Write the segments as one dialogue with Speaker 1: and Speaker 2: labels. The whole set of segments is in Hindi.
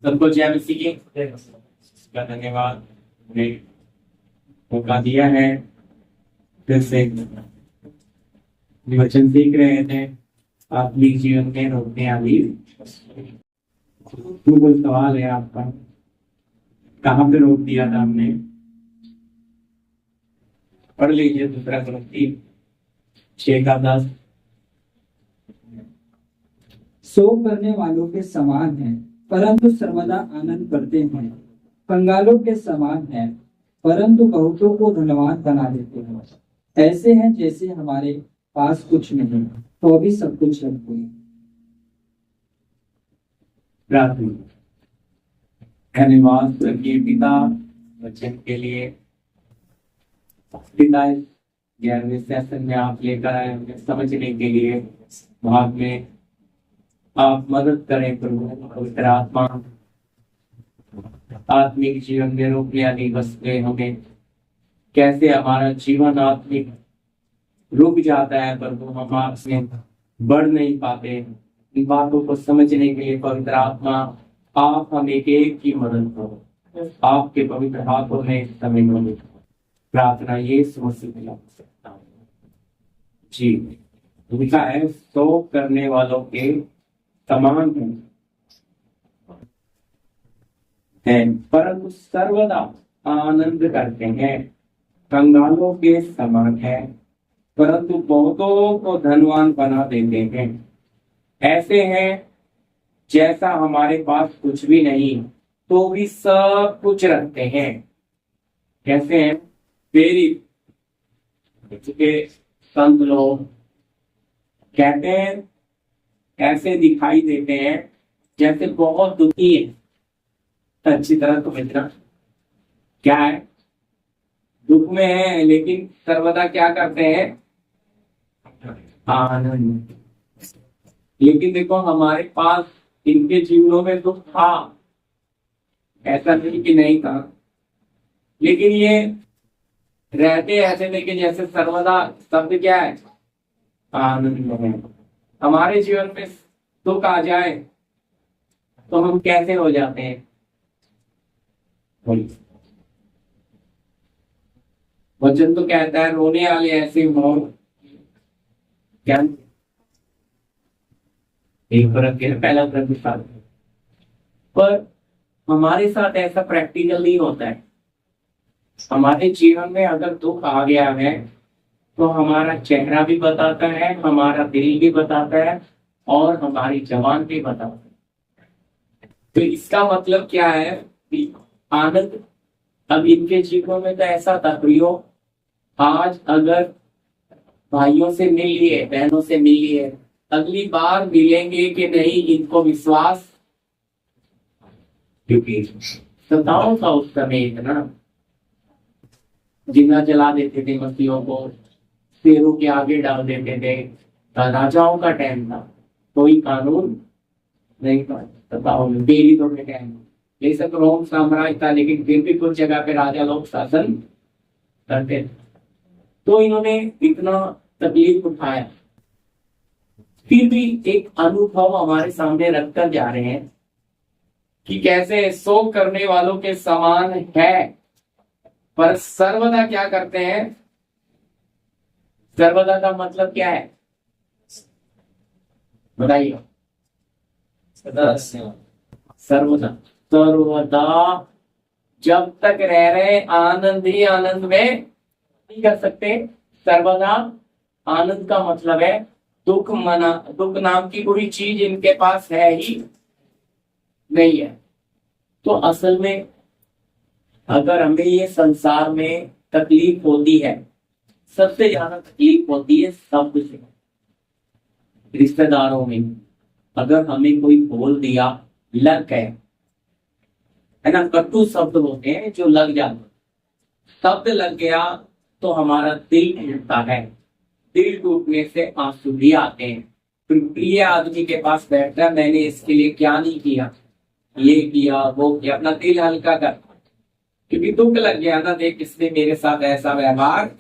Speaker 1: सबको जय मसीह की का धन्यवाद ने मौका दिया है। फिर से वचन सीख रहे थे आत्मिक जीवन में रोकने वाली कोई सवाल है आपका? कहाँ पे रोक दिया था हमने? पढ़ लीजिए 2 कुरिन्थी 6:10।
Speaker 2: सो करने वालों के समान है परंतु सर्वदा आनंद करते हैं, कंगालों के समान है परंतु बहुतों को धनवान बना देते हैं। ऐसे हैं जैसे हमारे पास कुछ नहीं तो भी सब कुछ रखते हैं।
Speaker 1: प्रार्थना। धन्यवाद स्वर्गीय पिता वचन के लिए। पिता 11वें सेशन में आप लेकर आए हमें समझने के लिए। भाग में आप मदद करें प्रभु। पवित्र आत्मा आत्मिक जीवन में रोकने वाली वस्तुएं हमें कैसे हमारा जीवन आत्मिक रुक जाता है प्रभु, हम आपसे बढ़ नहीं पाते। इन बातों को समझने के लिए पवित्र आत्मा आप हमें एक की मदद करो। आपके पवित्र हाथों में समय में प्रार्थना यीशु मसीह में सकता हूं जी। लिखा है सो करने वालों के समान है परंतु सर्वदा आनंद करते हैं, कंगालों के समान है परंतु बहुतों को धनवान बना देते हैं। ऐसे हैं जैसा हमारे पास कुछ भी नहीं तो भी सब कुछ रखते हैं। कैसे हैं? वेरी के संत लोग कहते हैं ऐसे दिखाई देते हैं जैसे बहुत दुखी है। अच्छी तरह तो मित्र क्या है, दुख में है लेकिन सर्वदा क्या करते हैं? आनंद। लेकिन देखो हमारे पास इनके जीवनों में दुख था, ऐसा नहीं कि नहीं था, लेकिन ये रहते ऐसे लेकिन जैसे सर्वदा शब्द क्या है? आनंद में। हमारे जीवन में दुख आ जाए तो हम कैसे हो जाते हैं? वचन तो कहता है रोने वाले ऐसे हो क्या? एक पहला प्रतिशत। पर हमारे साथ ऐसा प्रैक्टिकल नहीं होता है। हमारे जीवन में अगर दुख आ गया है तो हमारा चेहरा भी बताता है, हमारा दिल भी बताता है और हमारी जबान भी बताता है। तो इसका मतलब क्या है कि आनंद अब इनके जीवन में तो ऐसा था प्रियो, आज अगर भाइयों से मिल लिए, बहनों से मिल लिए, अगली बार मिलेंगे कि नहीं इनको विश्वास, क्योंकि सताओं का उस समय इतना जिंदा जला देते थे, मसीहों को शेरों के आगे डाल देते थे। राजाओं का टाइम था, कोई कानून नहीं था। सताओं में पीड़ितों के टाइम ये सब रोम साम्राज्य था, लेकिन फिर भी कुछ जगह पे राजा लोग शासन करते थे। तो इन्होंने इतना तकलीफ उठाया, फिर भी एक अनुभव हमारे सामने रखकर जा रहे हैं कि कैसे सो करने वालों के समान है पर सर्वदा क्या करते हैं? सर्वदा का मतलब क्या है बताइए? सर्वदा सर्वदा जब तक रह रहे आनंद ही आनंद में नहीं कर सकते। सर्वदा आनंद का मतलब है दुख नाम की कोई चीज इनके पास है ही नहीं है। तो असल में अगर हमें ये संसार में तकलीफ होती है, सबसे ज्यादा तकलीफ होती है शब्द से। रिश्तेदारों में अगर हमें कोई बोल दिया, लग गए, है ना, कटु शब्द होते हैं जो लग जाते, शब्द लग गया तो हमारा दिल टूटता है। दिल टूटने से आंसू भी आते हैं। प्रिय आदमी के पास बैठता है, मैंने इसके लिए क्या नहीं किया, ये किया वो किया, अपना दिल हल्का कर, क्योंकि दुख लग गया ना, देख इसने मेरे साथ ऐसा व्यवहार।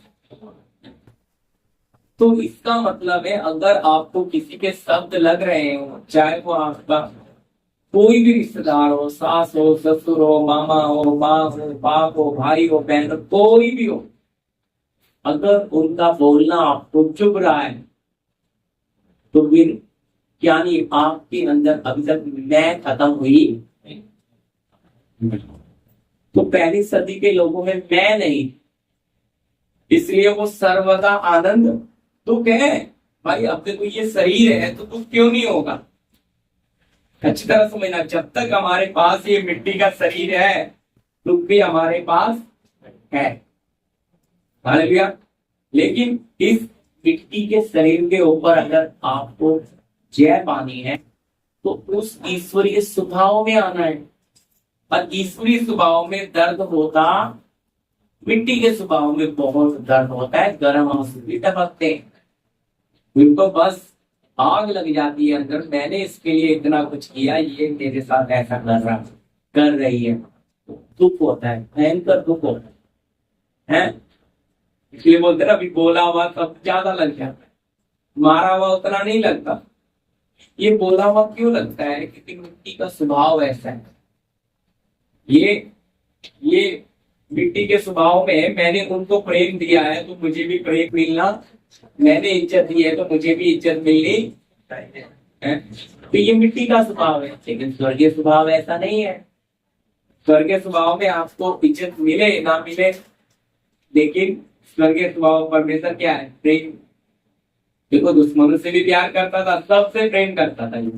Speaker 1: तो इसका मतलब है अगर आपको किसी के शब्द लग रहे हो, चाहे वो आपका कोई भी रिश्तेदार हो, सास हो, ससुर हो, मामा हो, माँ हो, बाप हो, भाई हो, बहन हो, कोई भी हो, अगर उनका बोलना आपको चुभ रहा है तो फिर यानी आपके अंदर अभी तक मैं खत्म हुई। तो पहली सदी के लोगों में मैं नहीं, इसलिए वो सर्वदा आनंद दुख है। भाई अब देखो ये शरीर है तो दुख क्यों नहीं होगा? अच्छी तरह समझना, जब तक हमारे पास ये मिट्टी का शरीर है दुख भी हमारे पास है। हालेलुया। लेकिन इस मिट्टी के शरीर के ऊपर अगर आपको जय पानी है तो उस ईश्वरीय स्वभाव में आना है। और ईश्वरीय स्वभाव में दर्द होता, मिट्टी के स्वभाव में बहुत दर्द होता है, गर्म आंसू भी टपकते हैं, उनको बस आग लग जाती है अंदर, मैंने इसके लिए इतना कुछ किया, ये मेरे साथ ऐसा कर रही है। दुख होता है, भयंकर दुख होता है। इसलिए बोलते ना, अभी बोला हुआ सब ज्यादा लग जाता है, मारा हुआ उतना नहीं लगता। ये बोला हुआ क्यों लगता है? क्योंकि मिट्टी का स्वभाव ऐसा है। ये मिट्टी के स्वभाव में मैंने उनको प्रेम दिया है तो मुझे भी प्रेम मिलना, मैंने इज्जत दी है तो मुझे भी इज्जत मिलनी है। तो ये मिट्टी का स्वभाव है। लेकिन स्वर्गीय स्वभाव ऐसा नहीं है। स्वर्गीय स्वभाव में आपको इज्जत मिले ना मिले, लेकिन स्वर्गीय स्वभाव परमेश्वर क्या है? प्रेम। देखो, दुश्मनों से भी प्यार करता था, सबसे प्रेम करता था। ये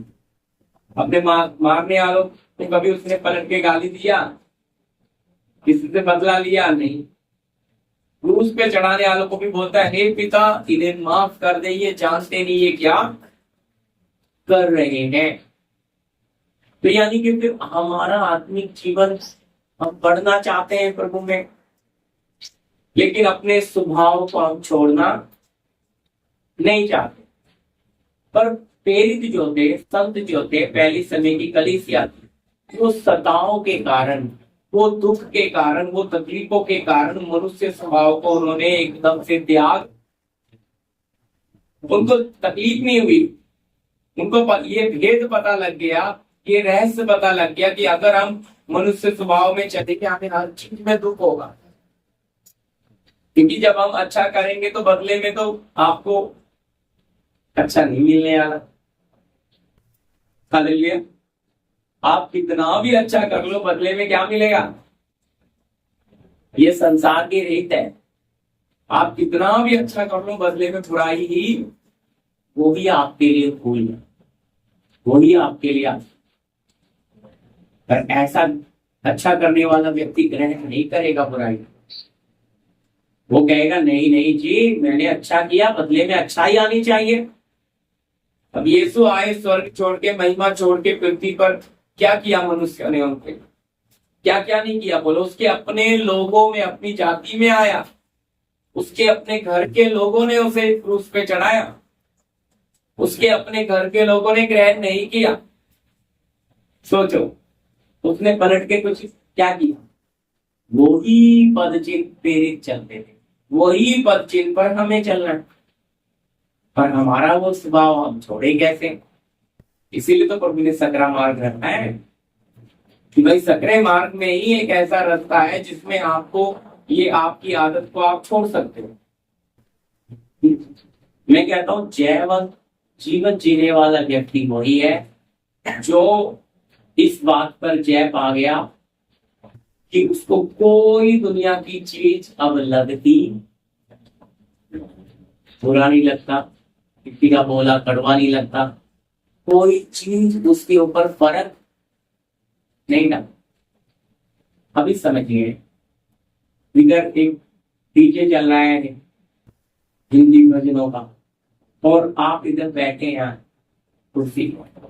Speaker 1: अपने मारने वालों तो कभी उसने पलट के गाली दिया? किसी से बदला लिया? नहीं। क्रूस पे चढ़ाने वालों को भी बोलता है, हे पिता इन्हें माफ कर दे, ये जानते नहीं ये क्या कर रहे हैं। तो यानी कि फिर हमारा आत्मिक जीवन, हम बढ़ना चाहते हैं प्रभु में, लेकिन अपने स्वभाव को हम छोड़ना नहीं चाहते। पर प्रेरित जो थे, संत जो थे, पहली समय की कलीसिया थी, वो सताओं के कारण, वो दुख के कारण, वो तकलीफों के कारण मनुष्य स्वभाव को उन्होंने एकदम से त्याग, उनको तकलीफ नहीं हुई। उनको ये भेद पता लग गया, ये रहस्य पता लग गया कि अगर हम मनुष्य स्वभाव में चलेंगे हमें हर चीज में दुख होगा। क्योंकि जब हम अच्छा करेंगे तो बदले में तो आपको अच्छा नहीं मिलने वाला। हालेलुया। आप कितना भी अच्छा कर लो, बदले में क्या मिलेगा? ये संसार की रीत है। आप कितना भी अच्छा कर लो, बदले में बुराई ही, वो भी आपके लिए फूल है, वो ही आपके लिए। पर ऐसा अच्छा करने वाला व्यक्ति ग्रहण नहीं करेगा बुराई। वो कहेगा नहीं नहीं जी, मैंने अच्छा किया, बदले में अच्छा ही आनी चाहिए। अब यीशु आए स्वर्ग छोड़ के, महिमा छोड़ के पृथ्वी पर, क्या किया मनुष्य ने उनके? क्या क्या नहीं किया बोलो? उसके अपने लोगों में, अपनी जाति में आया, उसके अपने घर के लोगों ने उसे क्रूस पे चढ़ाया, उसके अपने घर के लोगों ने ग्रहण नहीं किया। सोचो, उसने पलट के कुछ क्या किया? वही पद चिन्ह प्रेरित चलते थे, वही पद चिन्ह पर हमें चलना है। पर हमारा वो स्वभाव हम छोड़े कैसे? इसीलिए तो प्रभु ने सकरा मार्ग रखा है कि भाई सकरे मार्ग में ही एक ऐसा रास्ता है जिसमें आपको ये आपकी आदत को आप छोड़ सकते हो। मैं कहता हूं जयवंत जीवन जीने वाला व्यक्ति वही है जो इस बात पर जय पा गया कि उसको कोई दुनिया की चीज अब लगती बुरा नहीं लगता, किसी का बोला कड़वा नहीं लगता, कोई चीज उसके ऊपर फर्क नहीं लगता। अभी समझिए, इधर एक डीजे चल रहा है हिंदी भजनों का, और आप इधर बैठे हैं कुर्सी पर,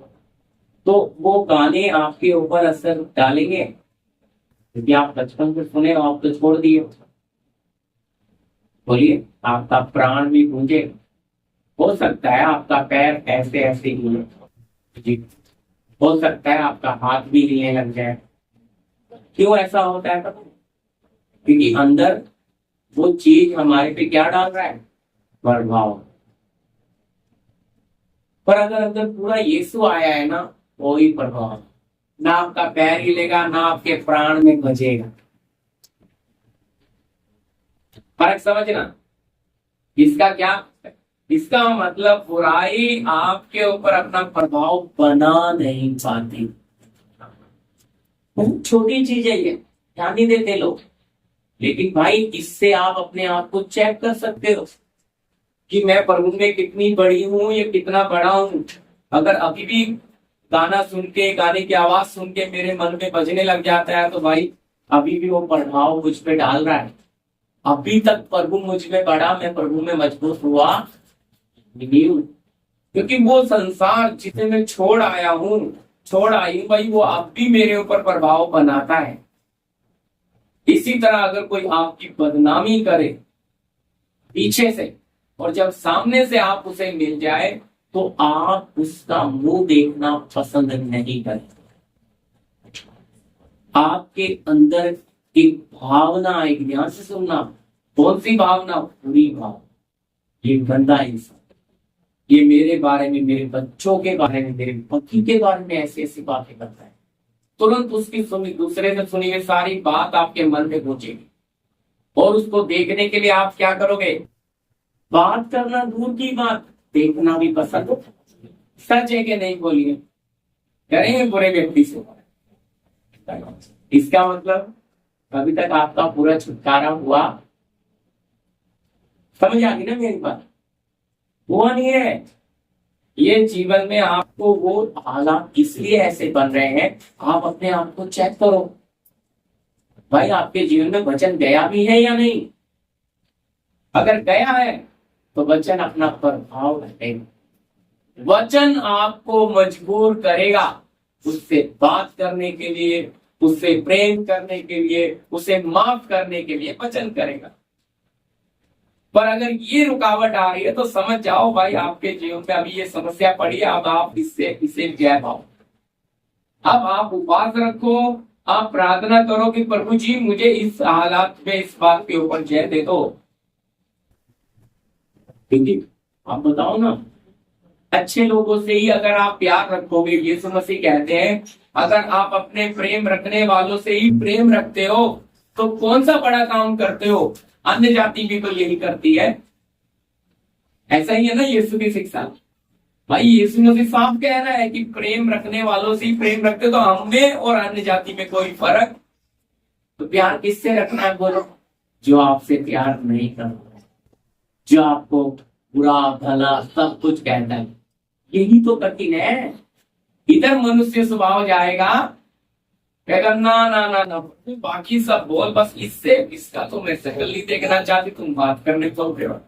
Speaker 1: तो वो गाने आपके ऊपर असर डालेंगे? क्योंकि आप बचपन से सुने, आप तो छोड़ दिए। बोलिए, आपका प्राण भी गूंजे, हो सकता है आपका पैर ऐसे ऐसे ही, हो सकता है आपका हाथ भी हिलने लग जाए। क्यों ऐसा होता है? क्योंकि अंदर वो चीज हमारे पे क्या डाल रहा है? प्रभाव। पर अगर अंदर पूरा यीशु आया है ना, कोई प्रभाव, ना आपका पैर हिलेगा, ना आपके प्राण में बजेगा। फर्क समझना। इसका क्या, इसका मतलब बुराई आपके ऊपर अपना प्रभाव बना नहीं पाती। बहुत छोटी चीज है ये, ध्यान नहीं देते लोग। लेकिन भाई इससे आप अपने आप को चेक कर सकते हो कि मैं प्रभु में कितनी बड़ी हूं, ये कितना बड़ा हूं। अगर अभी भी गाना सुन के, गाने की आवाज सुन के मेरे मन में बजने लग जाता है, तो भाई अभी भी वो प्रभाव मुझ पे डाल रहा है। अभी तक प्रभु मुझ में बढ़ा, मैं प्रभु में मजबूत हुआ नहीं हूं। क्योंकि वो संसार जिसे मैं छोड़ आया हूं, छोड़ आई हूं भाई, वो अब भी मेरे ऊपर प्रभाव बनाता है। इसी तरह अगर कोई आपकी बदनामी करे पीछे से, और जब सामने से आप उसे मिल जाए, तो आप उसका मुंह देखना पसंद नहीं करें। आपके अंदर एक भावना आएगी, ध्यान से सुनना। कौन सी भावना? बुरी भावना। ये गंदा इंसान, ये मेरे बारे में, मेरे बच्चों के बारे में, मेरे पति के बारे में ऐसी ऐसी बातें करता है। तुरंत उसकी सुनी, दूसरे से सुनी हुई सारी बात आपके मन में पहुंचेगी। और उसको देखने के लिए आप क्या करोगे? बात करना दूर की बात, देखना भी पसंद। सच है कि नहीं बोलिए? करेंगे बुरे व्यक्ति से। इसका मतलब अभी तक आपका पूरा छुटकारा हुआ? समझ आ गई ना मेरी बात? हुआ नहीं है। ये जीवन में आपको वो हालात इसलिए ऐसे बन रहे हैं, आप अपने आप को चेक करो। भाई आपके जीवन में वचन गया भी है या नहीं? अगर गया है तो वचन अपना प्रभाव रखेगा। वचन आपको मजबूर करेगा उससे बात करने के लिए, उससे प्रेम करने के लिए, उसे माफ करने के लिए वचन करेगा। पर अगर ये रुकावट आ रही है तो समझ जाओ भाई आपके जीवन में अभी ये समस्या पड़ी है। अब आप इसे जय पाओ। अब आप उपवास रखो, आप प्रार्थना करो कि प्रभु जी मुझे इस हालात में इस बात के ऊपर जय दे दो। क्योंकि आप बताओ ना, अच्छे लोगों से ही अगर आप प्यार रखोगे, यीशु मसीह कहते हैं अगर आप अपने प्रेम रखने वालों से ही प्रेम रखते हो तो कौन सा बड़ा काम करते हो? अन्य जाति भी तो यही करती है। ऐसा ही है ना यीशु की शिक्षा। भाई यीशु मसीह साफ कह रहा है कि प्रेम रखने वालों से ही प्रेम रखते, तो हमें और अन्य जाति में कोई फर्क? तो प्यार किससे रखना है बोलो? जो आपसे प्यार नहीं करता, जो आपको बुरा भला सब कुछ कहता है। यही तो कठिन है। इधर मनुष्य स्वभाव जाएगा, कहेगा ना ना ना ना, बाकी सब बोल, बस इससे इसका तो मैं शक्ल नहीं देखना चाहती, तुम बात करने को हो।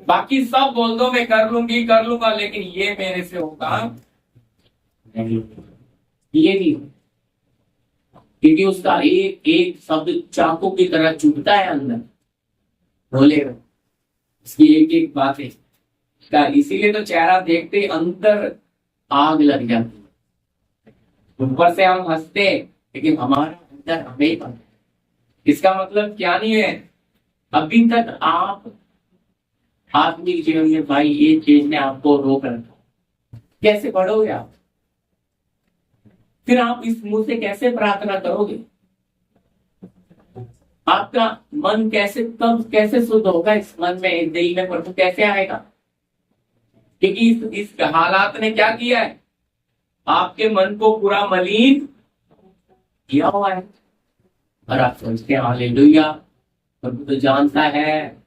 Speaker 1: बाकी सब बोल दो, मैं कर लूंगी कर लूंगा, लेकिन ये मेरे से होगा नहीं, ये नहीं। क्योंकि उसका एक एक शब्द चाकू की तरह चुभता है अंदर, बोलेगा इसकी एक एक बात है। इसीलिए तो चेहरा देखते अंदर आग लग जाती। ऊपर से हम हंसते, लेकिन हमारा अंदर हमें पता। इसका मतलब क्या नहीं है? अभी तक आप आत्मिक जीवन में भाई ये चीज ने आपको रोक रखा। कैसे बढ़ोगे आप? फिर आप इस मुंह से कैसे प्रार्थना करोगे? आपका मन कैसे, तब कैसे शुद्ध होगा? इस मन में, दिल में प्रभु कैसे आएगा? क्योंकि इस हालात ने क्या किया है? आपके मन को पूरा मलिन किया हुआ है। और आप सोचते हैं हालेलुया, प्रभु तो जानता है,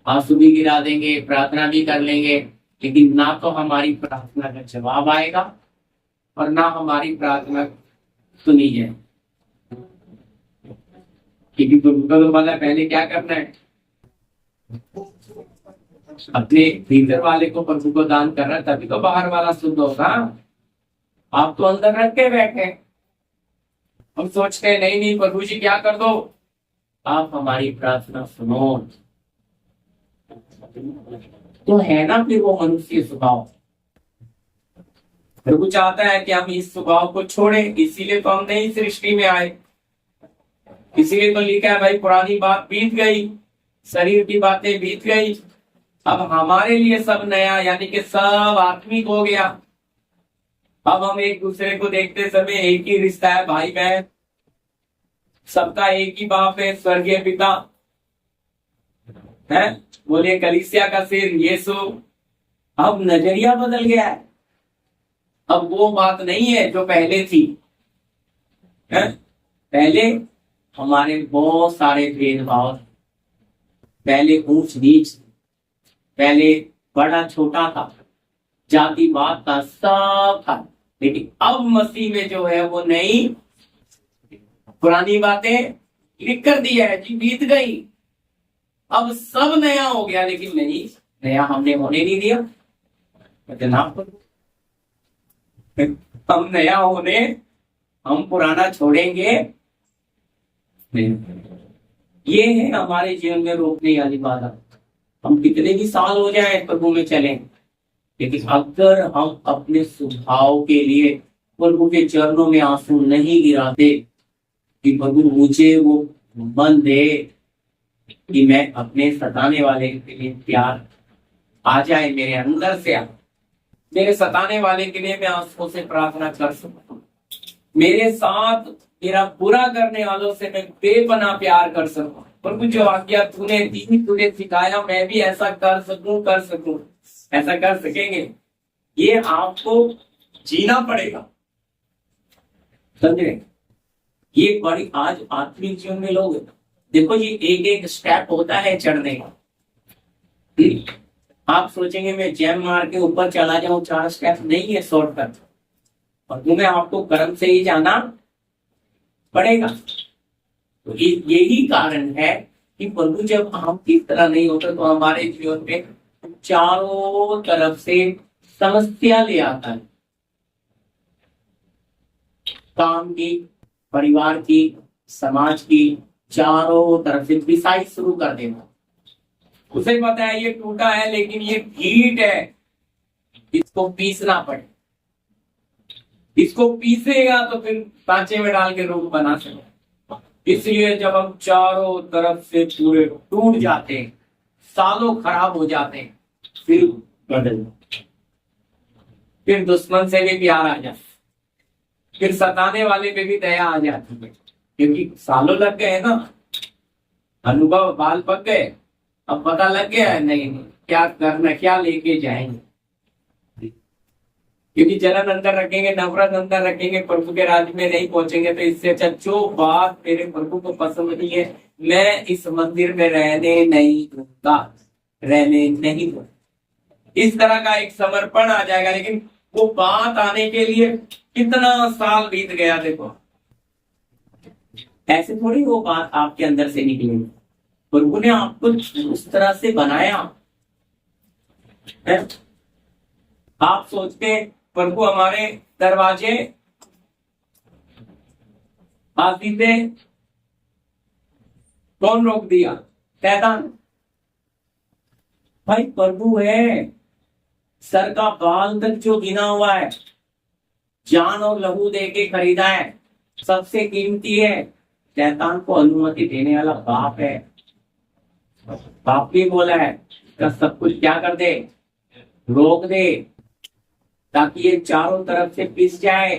Speaker 1: आंसू भी गिरा देंगे, प्रार्थना भी कर लेंगे, लेकिन ना तो हमारी प्रार्थना का जवाब आएगा और ना हमारी प्रार्थना सुनी जाए। क्योंकि प्रभु को तो पता है पहले क्या करना है, अपने भीतर वाले को प्रभु को दान करना है, तभी तो बाहर वाला शुद्ध होगा। आप तो अंदर रख के बैठे, हम सोचते हैं नहीं नहीं प्रभु जी क्या कर दो। आप हमारी प्रार्थना सुनो। तो है ना फिर वो मनुष्य स्वभाव। प्रभु चाहता है कि हम इस स्वभाव को छोड़ें, इसीलिए तो हम नई सृष्टि में आए। इसीलिए तो लिखा है भाई पुरानी बात बीत गई, शरीर की बातें बीत गई, अब हमारे लिए सब नया, यानी कि सब आत्मिक हो गया। अब हम एक दूसरे को देखते समय एक ही रिश्ता है, भाई बहन, सबका एक ही बाप है, स्वर्गीय पिता है। बोलिए कलीसिया का सिर यीशु। अब नजरिया बदल गया है, अब वो बात नहीं है जो पहले थी, है? पहले हमारे बहुत सारे भेदभाव, पहले ऊंच नीच, पहले बड़ा छोटा था, जातिवाद था, सब था। लेकिन अब मसीह में जो है वो नई, पुरानी बातें लिख कर दिया है जी, बीत गई, अब सब नया हो गया। लेकिन नहीं, नया हमने होने नहीं दिया जनाब। हम नया होने, हम पुराना छोड़ेंगे, ये है हमारे जीवन में रोकने वाली बात। हम कितने भी साल हो जाए प्रभु में चलें, लेकिन अगर हम अपने स्वभाव के लिए प्रभु के चरणों में आंसू नहीं गिराते कि प्रभु मुझे वो मन दे कि मैं अपने सताने वाले के लिए प्यार आ जाए मेरे अंदर से, मेरे सताने वाले के लिए मैं आंसू से प्रार्थना कर सकूं, मेरे साथ मेरा बुरा करने वालों से मैं बेपनाह प्यार कर सकूं। प्रभु जो आज्ञा तूने दी, तूने सिखाया, मैं भी ऐसा कर सकूं, ऐसा कर सकेंगे? ये आपको जीना पड़ेगा, समझे? ये बड़ी आज आत्मिक जीवन में लोग देखो, ये एक एक स्टेप होता है चढ़ने का। आप सोचेंगे मैं जैम मार के ऊपर चला जाऊं, 4 स्टेप नहीं है शॉर्टकट, और तुम्हें आपको कर्म से ही जाना पड़ेगा। तो यही कारण है कि प्रभु जब हम इस तरह नहीं होते तो हमारे जीवन में चारों तरफ से समस्या ले आता है, काम की, परिवार की, समाज की, चारों तरफ से पिसाई शुरू कर देना। उसे पता है ये टूटा है, लेकिन ये हीट है, इसको पीसना पड़े, इसको पीसेगा तो फिर सांचे में डाल के रूप बना सके। इसलिए जब हम चारों तरफ से पूरे टूट जाते हैं, सालों खराब हो जाते हैं, फिर बदल, फिर दुश्मन से भी प्यार आ जाता, फिर सताने वाले पे भी दया आ जाती है, क्योंकि सालों लग गए ना, अनुभव, बाल पक गए, अब पता लग गया है नहीं क्या करना, क्या लेके जाएंगे। क्योंकि जलन अंदर रखेंगे, नफरत अंदर रखेंगे, प्रभु के राज्य में नहीं पहुंचेंगे। तो इससे अच्छा जो बात मेरे प्रभु को पसंद नहीं है, मैं इस मंदिर में रहने नहीं दूंगा, रहने नहीं दूंगा। इस तरह का एक समर्पण आ जाएगा। लेकिन वो बात आने के लिए कितना साल बीत गया, देखो ऐसे थोड़ी वो बात आपके अंदर से निकलेगी। प्रभु ने आपको उस तरह से बनाया है। आप सोचते प्रभु हमारे दरवाजे आते, कौन रोक दिया? शैतान। भाई प्रभु है, सर का बाल तक जो गिना हुआ है, जान और लहू दे के खरीदा है, सबसे कीमती है। शैतान को अनुमति देने वाला बाप है। बाप भी बोला है कि सब कुछ क्या कर दे, रोक दे, ताकि ये चारों तरफ से पिस जाए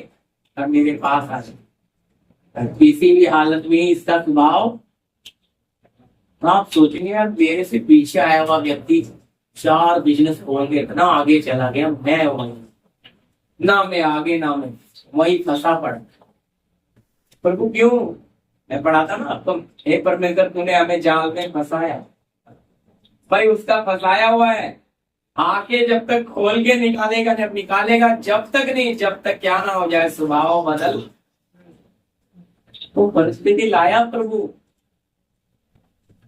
Speaker 1: और मेरे पास आ जाए। किसी भी हालत में इसका स्वभाव, आप सोचेंगे यार मेरे से पीछे आया हुआ व्यक्ति 4 बिजनेस खोल के इतना आगे चला गया, मैं वही ना, मैं आगे ना, मैं वही फंसा पड़ा। प्रभु क्यों? मैं पढ़ाता ना आपको, हे परमेश्वर तूने हमें जाल में फंसाया। भाई उसका फंसाया हुआ है, आके जब तक खोल के निकालेगा, जब निकालेगा, जब तक नहीं, जब तक क्या ना हो जाए स्वभाव बदल। तो परिस्थिति लाया प्रभु,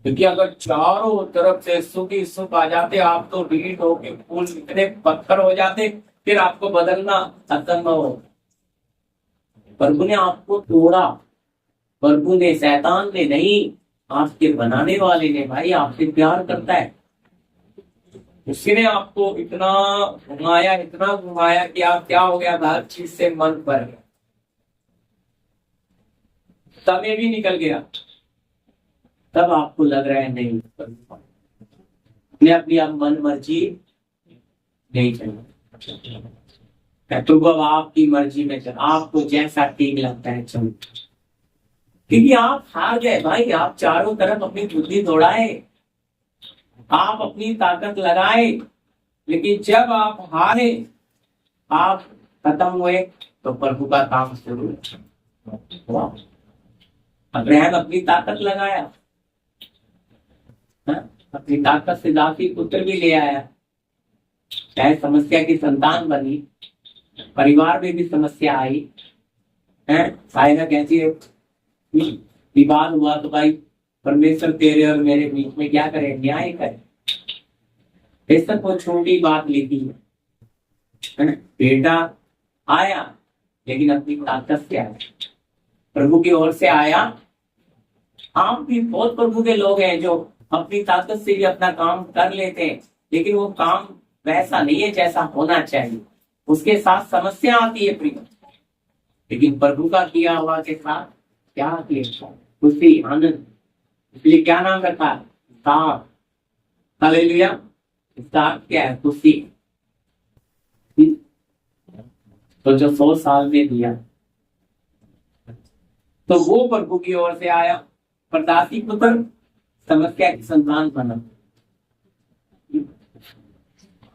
Speaker 1: क्योंकि अगर चारों तरफ से सुख ही सुख आ जाते, आप तो रीढ़ होके फूल इतने पत्थर हो जाते, फिर आपको बदलना असंभव हो। प्रभु ने आपको तोड़ा, प्रभु ने, शैतान ने नहीं, आपके बनाने वाले ने। भाई आपसे प्यार करता है, उसने आपको इतना घुमाया, इतना घुमाया कि आप क्या हो गया, हर चीज से मन भर गया, समय भी निकल गया। तब आपको लग रहा है नहीं, मैं अपनी आप मन मर्जी नहीं चलना। तो अब आपकी मर्जी में चल, आपको जैसा ठीक लगता है चलो। क्योंकि आप हार गए भाई, आप चारों तरफ अपनी बुद्धि दौड़ाए, आप अपनी ताकत लगाए, लेकिन जब आप हारे, आप खत्म हुए, तो प्रभु का काम शुरू हुआ। अब्राहम अपनी ताकत लगाया, हाँ? अपनी ताकत से दासी पुत्र भी ले आया, चाहे समस्या की संतान बनी, परिवार में भी समस्या आई है, आएगा कैसी है, विवाद हुआ तो भाई परमेश्वर तेरे और मेरे बीच में क्या करे, न्याय करे। ये सब वो छोटी बात लिखी है। बेटा आया लेकिन अपनी ताकत से आया, प्रभु की ओर से आया। आप भी बहुत प्रभु के लोग हैं जो अपनी ताकत से भी अपना काम कर लेते हैं, लेकिन वो काम वैसा नहीं है जैसा होना चाहिए, उसके साथ समस्या आती है प्रिय। लेकिन प्रभु का किया हुआ के साथ क्या किया, खुशी आनंद। इसलिए क्या नाम रखा, साथ। हालेलुया। साथ क्या है, खुशी। तो जो 100 साल में दिया, तो वो प्रभु की ओर से आया, परदासी पुत्र समस्या की संतान बना।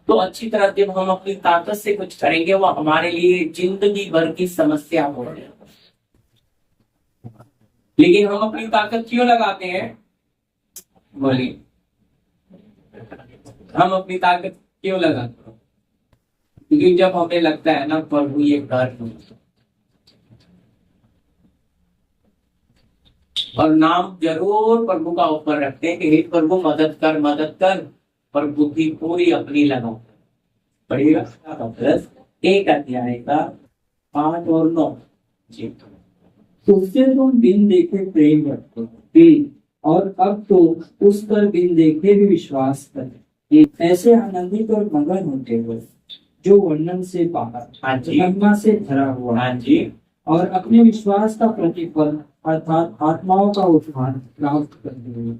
Speaker 1: तो अच्छी तरह जब हम अपनी ताकत से कुछ करेंगे, वो हमारे लिए जिंदगी भर की समस्या हो रही है। लेकिन हम अपनी ताकत क्यों लगाते हैं, बोलिए, हम अपनी ताकत क्यों लगाते हैं? क्योंकि जब हमें लगता है ना प्रभु ये कर, और नाम जरूर प्रभु का ऊपर रखते हैं कि हे प्रभु मदद कर मदद कर, पर बुद्धि पूरी अपनी लगाओ। पढ़िएगा 1 अध्याय का 5 और 9 जी।
Speaker 2: उससे तुम बिन देखे प्रेम रखते और अब तो उस पर बिन देखे भी विश्वास कर, ऐसे आनंदित और मगन होते हुए जो वर्णन से बाहर,
Speaker 1: हाँ जी,
Speaker 2: महिमा से भरा हुआ,
Speaker 1: हाँ जी,
Speaker 2: और अपने विश्वास का प्रतिफल अर्थात आत्माओं का उत्थान प्राप्त करते हुए।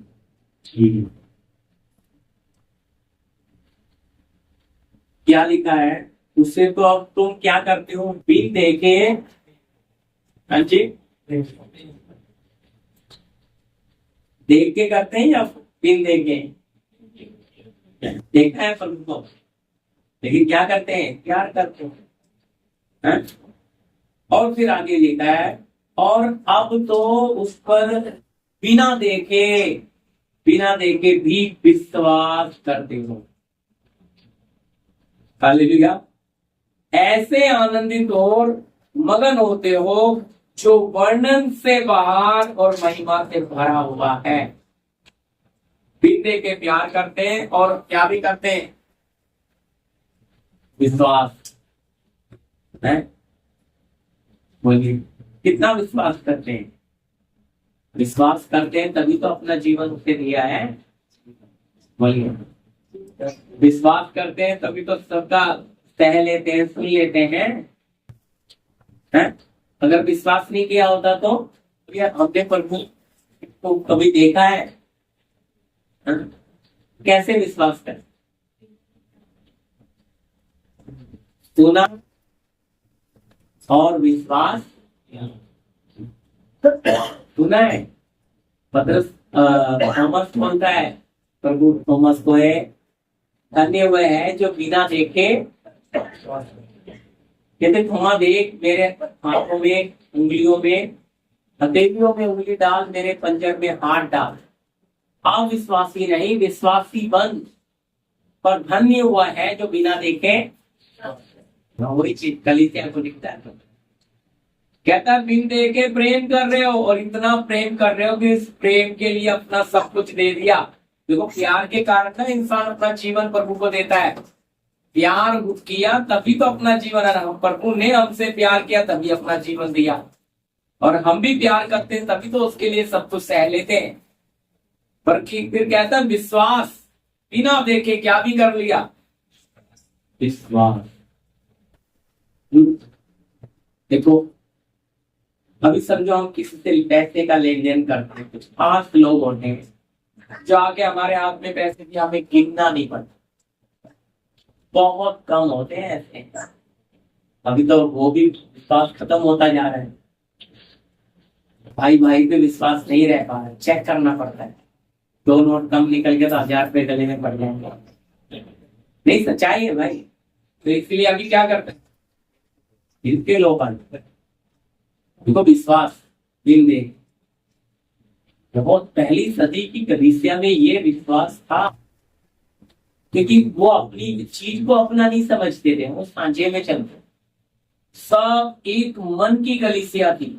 Speaker 1: क्या लिखा है, उससे तो अब तुम क्या करते हो, बिन देखे, हाँ जी, देख के करते हैं या बिन देखे, देखा है प्रभु को, लेकिन क्या करते हैं, प्यार करते हैं, हाँ? और फिर आगे लिखा है, और अब तो उस पर बिना देखे भी विश्वास करते हो। हालेलुया। ऐसे आनंदित और मगन होते हो जो वर्णन से बाहर और महिमा से भरा हुआ है। बिन देखे प्यार करते हैं और क्या भी करते हैं, विश्वास है। बोलिए, कितना विश्वास करते हैं, विश्वास करते हैं तभी तो अपना जीवन उसे दिया है। बोलिए, विश्वास करते हैं तभी तो सबका सह लेते हैं, सुन लेते हैं, हैं? अगर विश्वास नहीं किया होता तो हमने प्रभु को कभी देखा है, हैं? कैसे विश्वास कर, सुना और विश्वास, सुना है। पतरस थॉमस बोलता है प्रभु थॉमस को, है धन्य वह है जो बिना देखे, कहते थोमा देख मेरे हाथों में, उंगलियों में, हथेलियों में उंगली डाल, मेरे पंजर में हाथ डाल। अविश्वासी नहीं, विश्वासी बन, पर धन्य हुआ है जो बिना देखे। वही चीज कलीसिया को दिखता है। कहता है बिन देखे प्रेम कर रहे हो, और इतना प्रेम कर रहे हो कि इस प्रेम के लिए अपना सब कुछ दे दिया। देखो, प्यार के कारण ना इंसान अपना जीवन प्रभु को देता है। प्यार किया तभी तो अपना जीवन है। प्रभु ने हमसे प्यार किया तभी अपना जीवन दिया, और हम भी प्यार करते हैं तभी तो उसके लिए सब कुछ सह लेते हैं। पर फिर कहता है विश्वास, बिना देखे क्या भी कर लिया, विश्वास। देखो, अभी समझो हम किसी से पैसे का लेन देन करते हैं, कुछ 5 लोग होते हैं जो आके हमारे हाथ में पैसे दिया, हमें गिनना नहीं पड़ता, बहुत कम होते हैं ऐसे। अभी तो वो भी विश्वास खत्म होता जा रहा है। भाई भाई पे विश्वास नहीं रह पा रहा, चेक करना पड़ता है। 2 नोट कम निकल के तो 1000 रुपये गले में पड़ जाएंगे। नहीं, सच्चाई है भाई। तो इसलिए अभी क्या करते हैं, इनके लोग उनको विश्वास दिल दे। बहुत पहली सदी की कलीसिया में ये विश्वास था, क्योंकि वो अपनी चीज को अपना नहीं समझते थे, वो सांझे में चलते। सब एक मन की कलीसिया थी।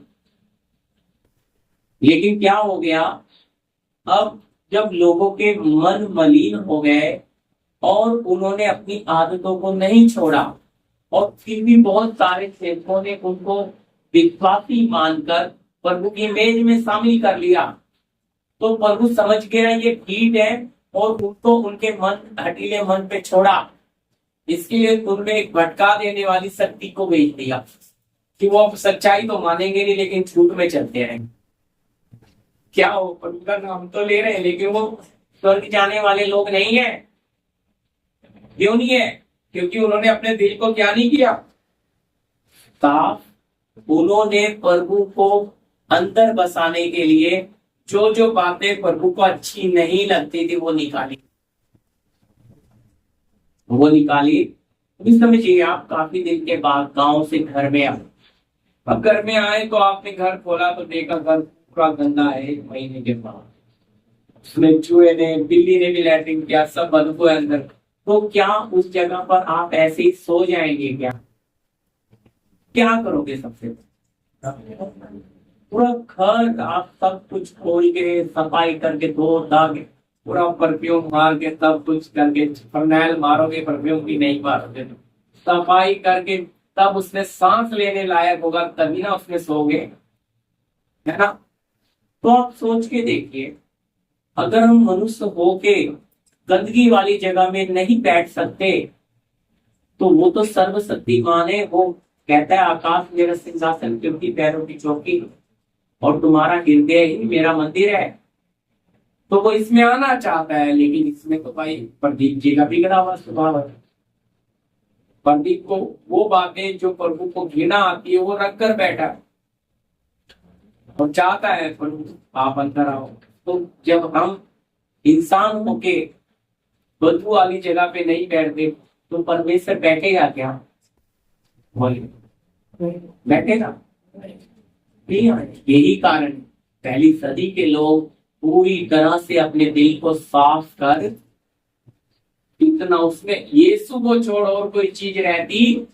Speaker 1: लेकिन क्या हो गया, अब जब लोगों के मन मलिन हो गए और उन्होंने अपनी आदतों को नहीं छोड़ा, और फिर भी बहुत सारे सेवकों ने उनको विश्वासी मानकर प्रभु की मेज में शामिल कर लिया, तो प्रभु समझ गया ये ठीक है, और उनको उनके मन हटीले मन पे छोड़ा। इसके लिए उनमें एक भटका देने वाली शक्ति को भेज दिया कि वो अब सच्चाई तो मानेंगे नहीं, लेकिन झूठ में चलते रहेंगे। क्या हो, प्रभु का नाम तो ले रहे हैं, लेकिन वो स्वर्ग जाने वाले लोग नहीं है। क्यों नहीं है? क्योंकि उन्होंने अपने दिल को क्या नहीं किया, साफ। उन्होंने प्रभु को अंदर बसाने के लिए जो जो बातें प्रभु को अच्छी नहीं लगती थी वो निकाली। अभी समझिए, आप काफी दिन के बाद गांव से घर में आए। अब घर में आए तो आपने घर खोला तो देखा घर पूरा गंदा है। 1 महीने के बाद उसमें चूहे ने, बिल्ली ने भी लैट्रिन किया, सब बदबू है अंदर। तो क्या उस जगह पर आप ऐसे ही सो जाएंगे? क्या करोगे? सबसे पूरा घर आप सब कुछ खोल के सफाई करके धो धा के पूरा परफ्यूम मार के सब कुछ करके, फर्नैल मारोगे, परफ्यूम भी नहीं मारोगे, सफाई करके तब उसने सांस लेने लायक होगा, तभी ना उसमें सोओगे, है ना? तो आप सोच के देखिए, अगर हम मनुष्य होके गंदगी वाली जगह में नहीं बैठ सकते, तो वो तो सर्वशक्तिमान है। वो कहता है, आकाश मेरा सिंहासन, क्योंकि पैरों की चौकी, और तुम्हारा हृदय ही मेरा मंदिर है। तो वो इसमें आना चाहता है, लेकिन इसमें तो भाई प्रदीप जी का बिगड़ा हुआ स्वभाव है। प्रदीप को वो बातें जो प्रभु को घृणा आती है वो रख कर बैठा है, और चाहता है प्रभु आप अंदर आओ। तो जब हम इंसान होके बदबू वाली जगह पे नहीं बैठते, तो परमेश्वर बैठेगा क्या? बैठेगा? यही कारण पहली सदी के लोग पूरी तरह से अपने दिल को साफ कर, इतना उसमें यीशु को छोड़ और कोई चीज रहती।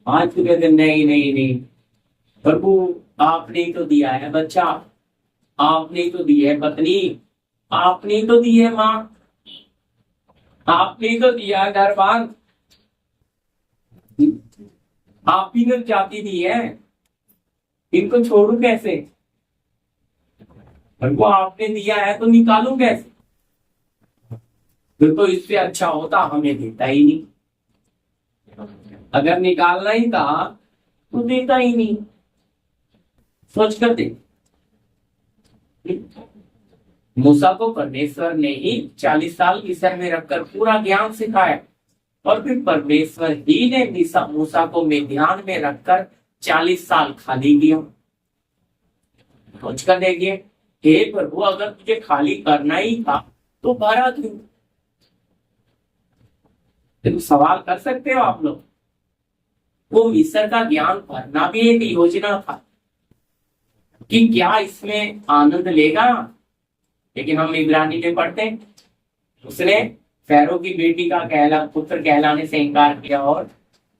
Speaker 1: आज तो कहते नहीं नहीं नहीं, प्रभु आपने तो दिया है बच्चा, आपने तो दी है पत्नी, आपने तो दी है माँ, आपने तो दिया है दरबार, आप ही ने जाति दी है, इनको छोड़ू कैसे? प्रभु आपने दिया है तो निकालू कैसे? फिर तो इससे अच्छा होता हमें देता ही नहीं। अगर निकालना ही था तो देता ही नहीं। सोच कर देख, मूसा को परमेश्वर ने ही 40 साल मिस्र में रखकर पूरा ज्ञान सिखाया, और फिर परमेश्वर ही ने मूसा को मिद्यान में रखकर 40 साल खाली किया। सोच कर देखिए, हे प्रभु, अगर तुझे खाली करना ही था तो भरा क्यों? तो सवाल कर सकते हो आप लोग। वो मिस्र का ज्ञान भरना भी एक योजना था कि क्या इसमें आनंद लेगा, लेकिन हम इब्रानी में पढ़ते, उसने फैरो की बेटी का पुत्र कहलाने से इनकार किया, और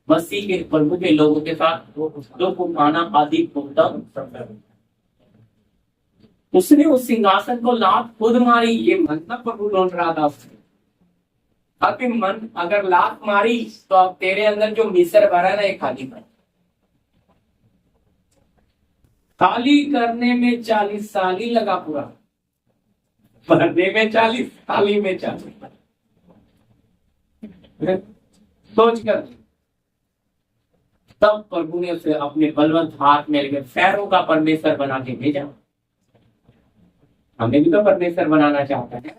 Speaker 1: मसीह के प्रभु के लोगों के साथ दोस्तों को माना अधिक उत्तम। उसने उस सिंहासन को लात खुद मारी, ये मन ना प्रभु लौट रहा था उसने। अब मन अगर लात मारी तो अब तेरे अंदर जो मिस्र भरा ना, ये खाली कर। खाली करने में 40 साल ही लगा पूरा, भरने में 40, खाली में 40। सोच कर तब प्रभु ने उसे अपने बलवंत हाथ में लेकर फैरो का परमेश्वर बना के भेजा। हमें भी तो परमेश्वर बनाना चाहता है।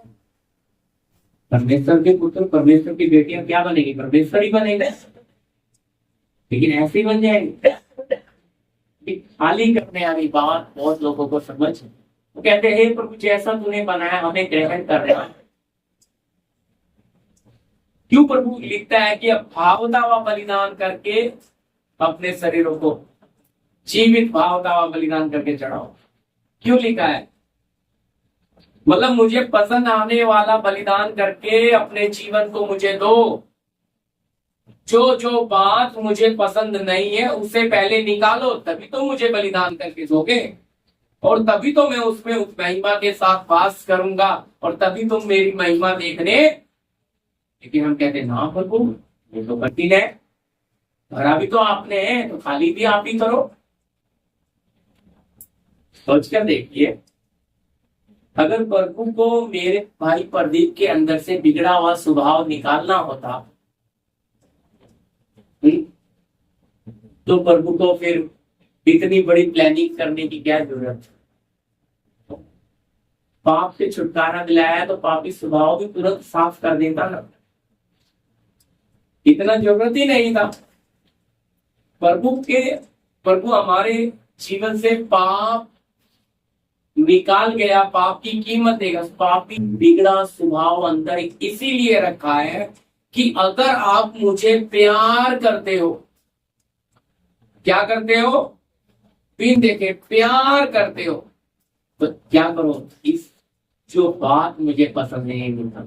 Speaker 1: परमेश्वर के पुत्र, परमेश्वर की बेटियां क्या बनेगी? परमेश्वर ही बनेगा। लेकिन ऐसी बन जाएगी कि खाली करने वाली बात बहुत लोगों को समझ, वो कहते हैं हे प्रभु जैसा तूने बनाया हमें ग्रहण करना। क्यों प्रभु लिखता है कि अब भावदावा बलिदान करके अपने शरीरों को जीवित भावदावा बलिदान करके चढ़ाओ? क्यों लिखा है? मतलब मुझे पसंद आने वाला बलिदान करके अपने जीवन को मुझे दो। जो जो बात मुझे पसंद नहीं है उसे पहले निकालो, तभी तो मुझे बलिदान करके दोगे, और तभी तो मैं उसमें उस महिमा के साथ वास करूंगा, और तभी तुम मेरी महिमा देखने। लेकिन हम कहते ना प्रभु ये तो कठिन है, भरा भी तो आपने है तो खाली भी आप ही करो। सोच कर देखिए, अगर प्रभु को मेरे भाई प्रदीप के अंदर से बिगड़ा हुआ स्वभाव निकालना होता तो प्रभु को फिर इतनी बड़ी प्लानिंग करने की क्या जरूरत? पाप से छुटकारा दिलाया तो पापी स्वभाव भी तुरंत साफ कर देता ना, इतना जरूरत ही नहीं था। प्रभु हमारे जीवन से पाप निकाल गया, पाप की कीमत देगा। पापी बिगड़ा स्वभाव अंदर इसीलिए रखा है कि अगर आप मुझे प्यार करते हो, क्या करते हो? बिन देखे प्यार करते हो, तो क्या करो? इस जो बात मुझे पसंद नहीं मिलता।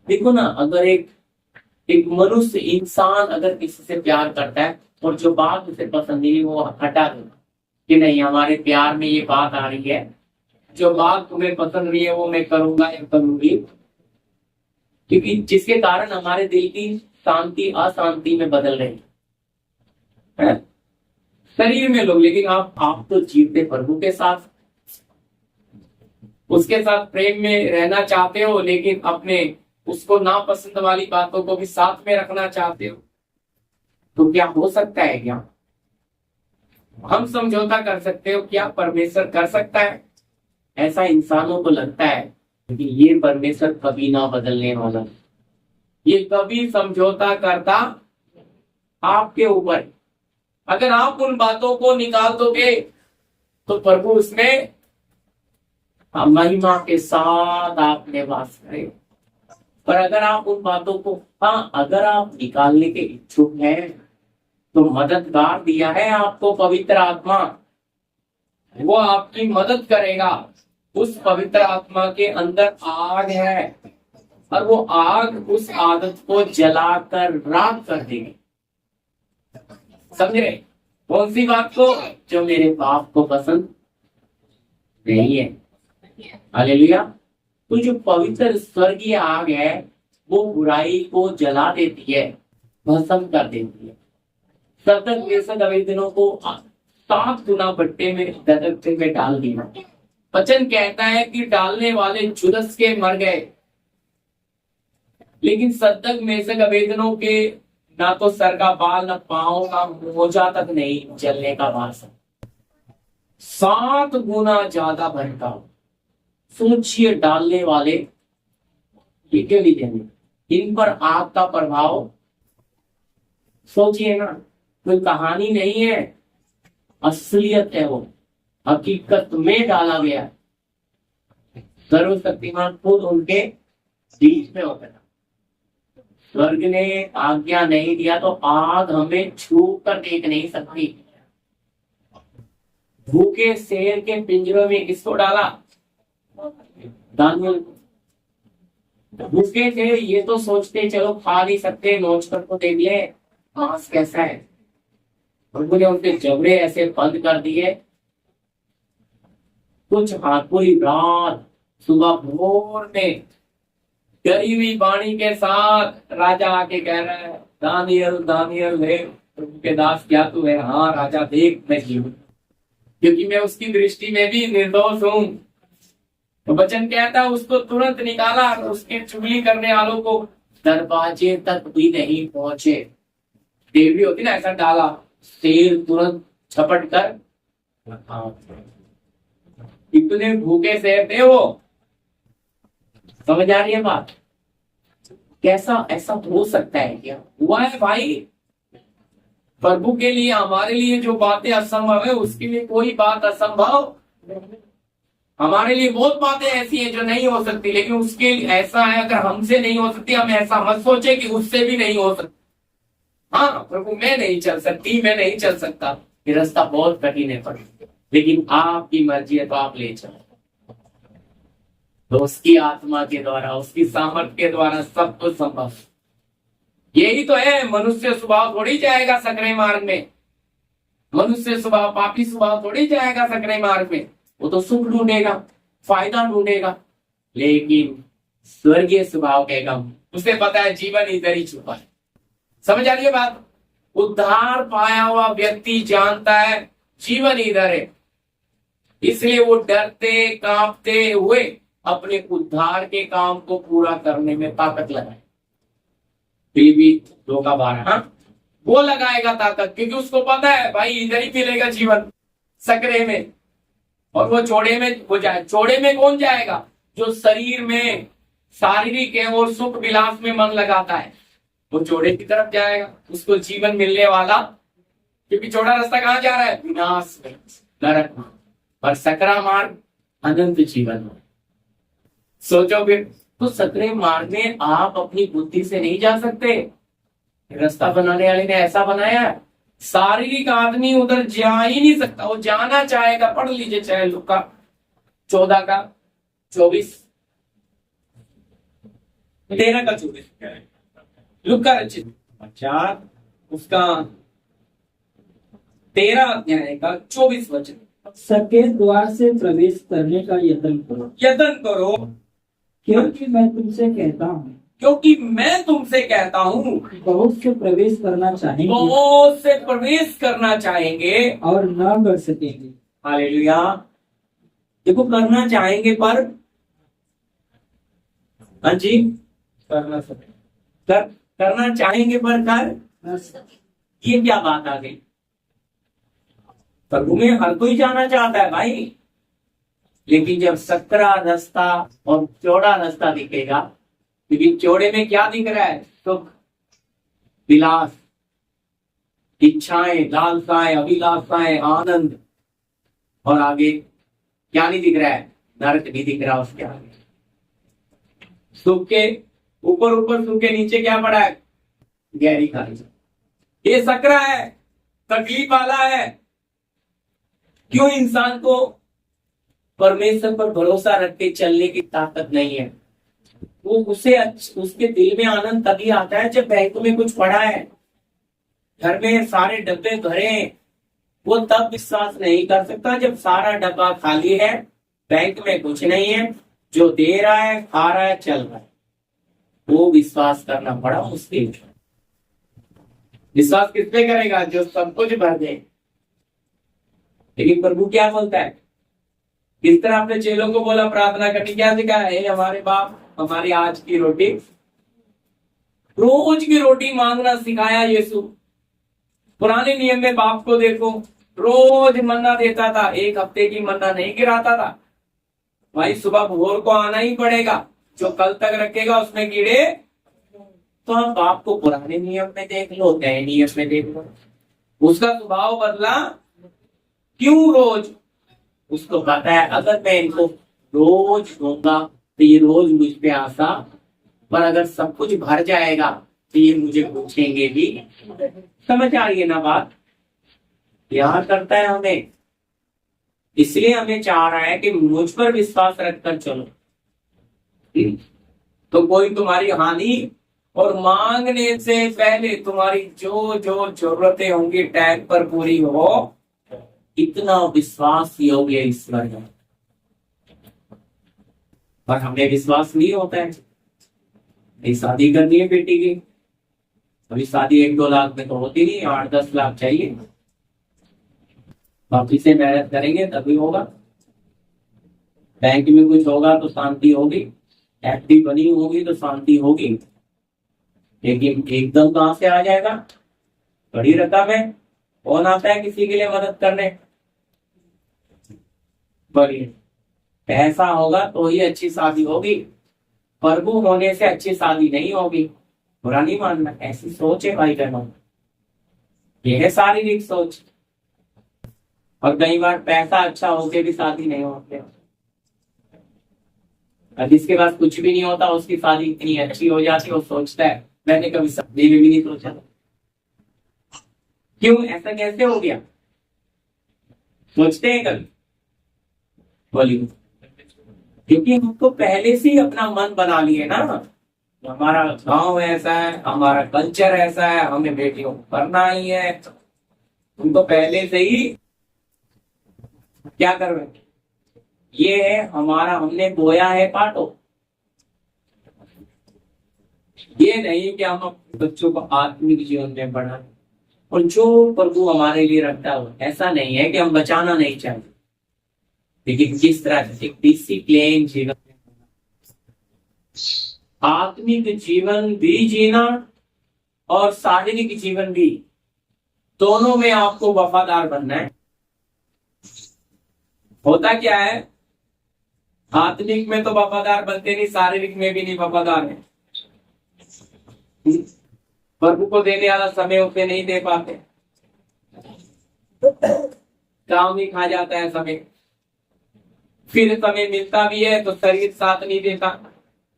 Speaker 1: देखो ना, अगर एक मनुष्य इंसान अगर किसी से प्यार करता है और जो बात उसे पसंद नहीं वो हटा देना कि नहीं हमारे प्यार में ये बात आ रही है, जो बात तुम्हें पसंद नहीं है वो मैं करूंगा या करूंगी, क्योंकि जिसके कारण हमारे दिल की शांति अशांति में बदल रही है शरीर में लोग। लेकिन आप तो जीवते प्रभु के साथ, उसके साथ प्रेम में रहना चाहते हो, लेकिन अपने उसको नापसंद वाली बातों को भी साथ में रखना चाहते हो। तो क्या हो सकता है? क्या हम समझौता कर सकते हो? क्या परमेश्वर कर सकता है? ऐसा इंसानों को लगता है कि ये परमेश्वर कभी ना बदलने वाला, ये कभी समझौता करता आपके ऊपर। अगर आप उन बातों को निकाल दोगे तो प्रभु उसमें महिमा के साथ आपने वास करे। पर अगर आप उन बातों को, हाँ, अगर आप निकालने के इच्छुक हैं तो मददगार दिया है आपको पवित्र आत्मा, वो आपकी मदद करेगा। उस पवित्र आत्मा के अंदर आग है और वो आग उस आदत को जलाकर राख कर देगी। समझ रहे? कौन सी बात को? जो मेरे बाप को पसंद नहीं है। हालेलुया। तो जो पवित्र स्वर्गीय आग है वो बुराई को जला देती है, भस्म कर देती है। सतत व्यसन आवेदनों को 7 गुना भट्टे में दरकते में डाल दिया। वचन कहता है कि डालने वाले झुलस के मर गए, लेकिन सतत मेसक आवेदनों के ना तो सर का बाल, ना पांव, ना मोजा तक नहीं जलने का वास। 7 गुना ज्यादा भड़का। सोचिए, डालने वाले ये क्यों नहीं देंगे? इन पर आग का प्रभाव सोचिए ना, कोई कहानी नहीं है, असलियत है। वो हकीकत में डाला गया। सर्वशक्तिमान खुद उनके बीच में होता है। स्वर्ग ने आज्ञा नहीं दिया तो आग हमें छू कर देख नहीं सकती। भूखे शेर के पिंजरों में किसको डाला? दानियल। भूखे थे, ये तो सोचते चलो खा नहीं सकते, नोच कर तो देख ले मांस कैसा है। प्रभु ने उनके जबड़े ऐसे बंद कर दिए। कुछ हाथ पूरी रात, सुबह भोर में डरी हुई वाणी के साथ राजा आके कह रहा है, दानियल दानियल है प्रभु के दास, क्या तू है? हाँ राजा, देख मैं जीव, क्योंकि मैं उसकी दृष्टि में भी निर्दोष हूं। तो वचन कहता है उसको तुरंत निकाला, उसकी चुगली करने वालों को दरवाजे तक भी नहीं पहुंचे। देवरी होती ना, ऐसा डाला, शेर तुरंत झपट कर। इतने भूखे शेर थे वो। समझ आ रही है बात? कैसा ऐसा हो सकता है? क्या हुआ है भाई? प्रभु के लिए, हमारे लिए जो बातें असंभव है उसके लिए कोई बात असंभव नहीं। हमारे लिए बहुत बातें ऐसी हैं जो नहीं हो सकती, लेकिन उसके लिए ऐसा है, अगर हमसे नहीं हो सकती, हम ऐसा मत सोचे कि उससे भी नहीं हो सकती। हाँ प्रभु, मैं नहीं चल सकती, मैं नहीं चल सकता, ये रास्ता बहुत कठिन है प्रभु, लेकिन आपकी मर्जी है तो आप ले चलो। तो उसकी आत्मा के द्वारा, उसकी सामर्थ्य के द्वारा सब कुछ संभव। यही तो है, मनुष्य स्वभाव थोड़ी जाएगा सकरे मार्ग में, मनुष्य स्वभाव, पापी स्वभाव थोड़ी जाएगा सकरे मार्ग में। वो तो सुख ढूंढेगा, फायदा ढूंढेगा, लेकिन स्वर्गीय स्वभाव कहेगा, उसे पता है जीवन इधर ही छुपा है। समझ आ रही है बात? उद्धार पाया हुआ व्यक्ति जानता है जीवन इधर है, इसलिए वो डरते कांपते हुए अपने उद्धार के काम को पूरा करने में ताकत लगाए। भी 2:12, हाँ वो लगाएगा ताकत, क्योंकि उसको पता है भाई इधर ही मिलेगा जीवन, सकरे में। और वो चौड़े में हो जाए, चौड़े में कौन जाएगा? जो शरीर में शारीरिक है और सुख विलास में मन लगाता है, वो चौड़े की तरफ जाएगा, उसको जीवन मिलने वाला। क्योंकि चौड़ा रास्ता कहाँ जा रहा है? विनाश में, नरक में। और सकरा मार्ग अनंत जीवन में। सोचो फिर, तो सकरे मार्ग में आप अपनी बुद्धि से नहीं जा सकते, रास्ता बनाने वाले ने ऐसा बनाया है। शारीरिक आदमी उधर जा ही नहीं सकता, वो जाना चाहेगा। पढ़ लीजिए चाहे लूका 14:24, 13:24, लूका रचित 4 उसका 13 अध्याय का 24 वचन।
Speaker 2: सके द्वार से प्रवेश करने का यत्न करो,
Speaker 1: यत्न करो,
Speaker 2: क्योंकि मैं तुमसे कहता हूँ,
Speaker 1: क्योंकि मैं तुमसे कहता हूँ,
Speaker 2: बहुत से प्रवेश करना चाहेंगे,
Speaker 1: बहुत से प्रवेश करना चाहेंगे
Speaker 2: और न कर सकेंगे।
Speaker 1: हालेलुया। देखो, करना चाहेंगे पर, हाँ जी, करना चाहेंगे पर कर, ये क्या बात आ गई? प्रभु में हर कोई जाना चाहता है भाई, लेकिन जब सकरा रास्ता और चौड़ा रास्ता दिखेगा, लेकिन चौड़े में क्या दिख रहा है? सुख, विलास, इच्छाएं, लालसाएं, अभिलाषाएं, आनंद, और आगे क्या नहीं दिख रहा है? नरक भी दिख रहा है उसके आगे। सुख के ऊपर ऊपर, सुख के नीचे क्या पड़ा है? गहरी खाई। ये सकरा है, तकलीफ वाला है। क्यों? इंसान को परमेश्वर पर भरोसा रख के चलने की ताकत नहीं है। वो उसके दिल में आनंद तभी आता है जब बैंक में कुछ पड़ा है, घर में सारे डब्बे भरे, वो तब विश्वास नहीं कर सकता जब सारा डब्बा खाली है, बैंक में कुछ नहीं है, जो दे रहा है, खा रहा है, चल रहा है। वो विश्वास करना बड़ा मुश्किल है। विश्वास किस पे करेगा? जो सब कुछ भर दे। लेकिन प्रभु क्या बोलता है? किस तरह अपने चेलों को बोला प्रार्थना करनी, क्या सिखाया है? हमारे बाप, हमारी आज की रोटी, रोज की रोटी मांगना सिखाया यीशु। पुराने नियम में बाप को देखो, रोज मन्ना देता था, एक हफ्ते की मन्ना नहीं गिराता था भाई। सुबह भोर को आना ही पड़ेगा, जो कल तक रखेगा उसमें कीड़े। तो हम बाप को पुराने नियम में देख लो, नए नियम में देख लो, उसका स्वभाव बदला क्यों? रोज उसको पता है अगर मैं इनको रोज दूंगा तो ये रोज मुझ पे आशा, पर अगर सब कुछ भर जाएगा तो ये मुझे पूछेंगे भी। समझ आ रही है ना बात? प्यार करता है हमें, इसलिए हमें चाह रहा है कि मुझ पर विश्वास रखकर चलो। तो कोई तुम्हारी हानि और मांगने से पहले तुम्हारी जो जो जरूरतें होंगी टाइम पर पूरी हो, इतना विश्वास योग्य ईश्वर है। पर हमें विश्वास नहीं होता है। शादी करनी है बेटी की, अभी शादी 1-2 लाख में तो होती नहीं, 8-10 लाख चाहिए। बाकी से मेहनत करेंगे तभी होगा। बैंक में कुछ होगा तो शांति होगी, एफडी बनी होगी तो शांति होगी, लेकिन एकदम कहां से आ जाएगा? बड़ी रकम है, कौन आता है किसी के लिए मदद करने? बोलिए, पैसा होगा तो ही अच्छी शादी होगी, प्रभु होने से अच्छी शादी नहीं होगी। बुरा नहीं मानना, ऐसी सोच है भाई बहनों। ये है शारीरिक सोच। और कई बार पैसा अच्छा होके भी शादी नहीं होते, और जिसके पास कुछ भी नहीं होता उसकी शादी इतनी अच्छी हो जाती है, वो सोचता है मैंने कभी सपने में भी नहीं सोचा। क्यों ऐसा कैसे हो गया? सोचते हैं कभी? बोलिए। क्योंकि हमको पहले से ही अपना मन बना लिए ना, हमारा गांव ऐसा है, हमारा कल्चर ऐसा है, हमें बेटियों को करना ही है। उनको पहले से ही क्या कर रहे हैं? ये है हमारा, हमने बोया है पाटो। ये नहीं कि हम अपने बच्चों को आत्मिक जीवन में बढ़ाएं, और जो प्रभु हमारे लिए रखता है ऐसा नहीं है कि हम बचाना नहीं चाहते, लेकिन किस तरह से एक डिसिप्लिन जीवन, आत्मिक जीवन भी जीना और शारीरिक जीवन भी, दोनों में आपको वफादार बनना है। होता क्या है, आत्मिक में तो वफादार बनते नहीं, शारीरिक में भी नहीं वफादार है। प्रभु को देने वाला समय उसे नहीं दे पाते, काम ही खा जाता है समय। फिर समय मिलता भी है तो शरीर साथ नहीं देता,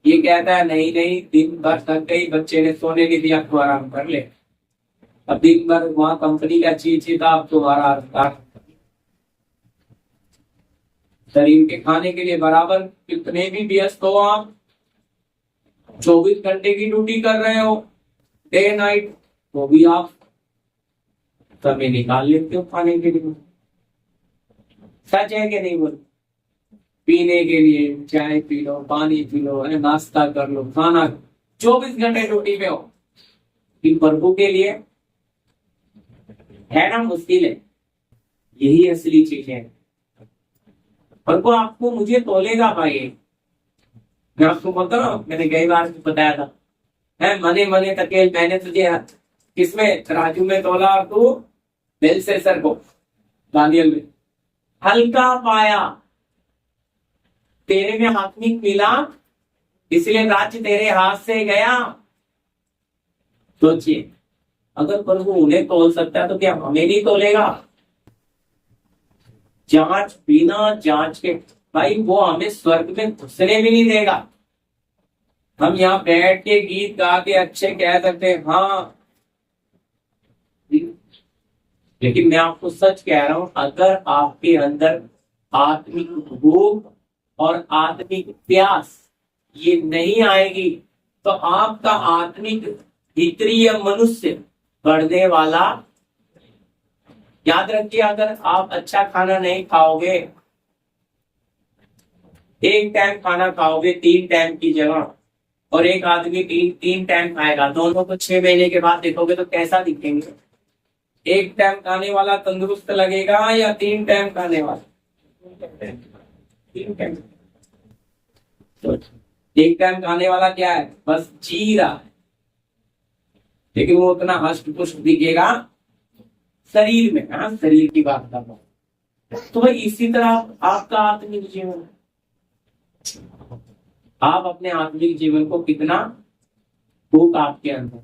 Speaker 1: ये कहता है नहीं नहीं दिन भर थक गई, बच्चे ने सोने नहीं दिया तो आराम कर ले, अब दिन भर वहां कंपनी का चीज था, अब तुम्हारा शरीर के खाने के लिए बराबर कितने भी व्यस्त हो आप, 24 घंटे की ड्यूटी कर रहे हो डे नाइट, तो भी आप समय निकाल लेते हो खाने के लिए। सच है कि नहीं? बोल, पीने के लिए चाय पी लो, पानी पी लो, नाश्ता कर लो, खाना, 24 घंटे ड्यूटी पे हो। कि प्रभु के लिए है ना मुश्किल है, यही असली चीज है। प्रभु आपको मुझे तोलेगा भाई, मैं आपको बोलता ना, मैंने कई बार बताया था, है मने मने तकेल, मैंने तुझे किसमें राजू में तोला और तू बेलशस्सर को दानियल में हल्का पाया, तेरे में आत्मिक मिला इसलिए राज्य तेरे हाथ से गया। सोचिए, अगर प्रभु उन्हें तोल सकता है तो क्या हमें नहीं तोलेगा? जांच, बिना जांच के भाई वो हमें स्वर्ग में घुसने भी नहीं देगा। हम यहाँ बैठ के गीत गा के अच्छे कह सकते हैं हाँ, लेकिन मैं आपको सच कह रहा हूं, अगर आपके अंदर आत्मिक भूख और आत्मिक प्यास ये नहीं आएगी तो आपका आत्मिक भीतरीय मनुष्य बढ़ने वाला। याद रखिए, अगर आप अच्छा खाना नहीं खाओगे, एक टाइम खाना खाओगे 3 टाइम की जगह, और एक आदमी 3 टाइम खाएगा, दोनों को 6 महीने के बाद देखोगे तो कैसा दिखेंगे? एक टाइम खाने वाला तंदुरुस्त लगेगा या 3 टाइम खाने वाला? 3 टाइम। तो एक टाइम खाने वाला क्या है, बस जी रहा है, लेकिन वो उतना हष्ट पुष्ट दिखेगा शरीर में। हाँ, शरीर की बात कर रहा हूं। तो भाई इसी तरह आपका आत्मिक जीवन, आप अपने आत्मिक जीवन को कितना भूख आपके अंदर,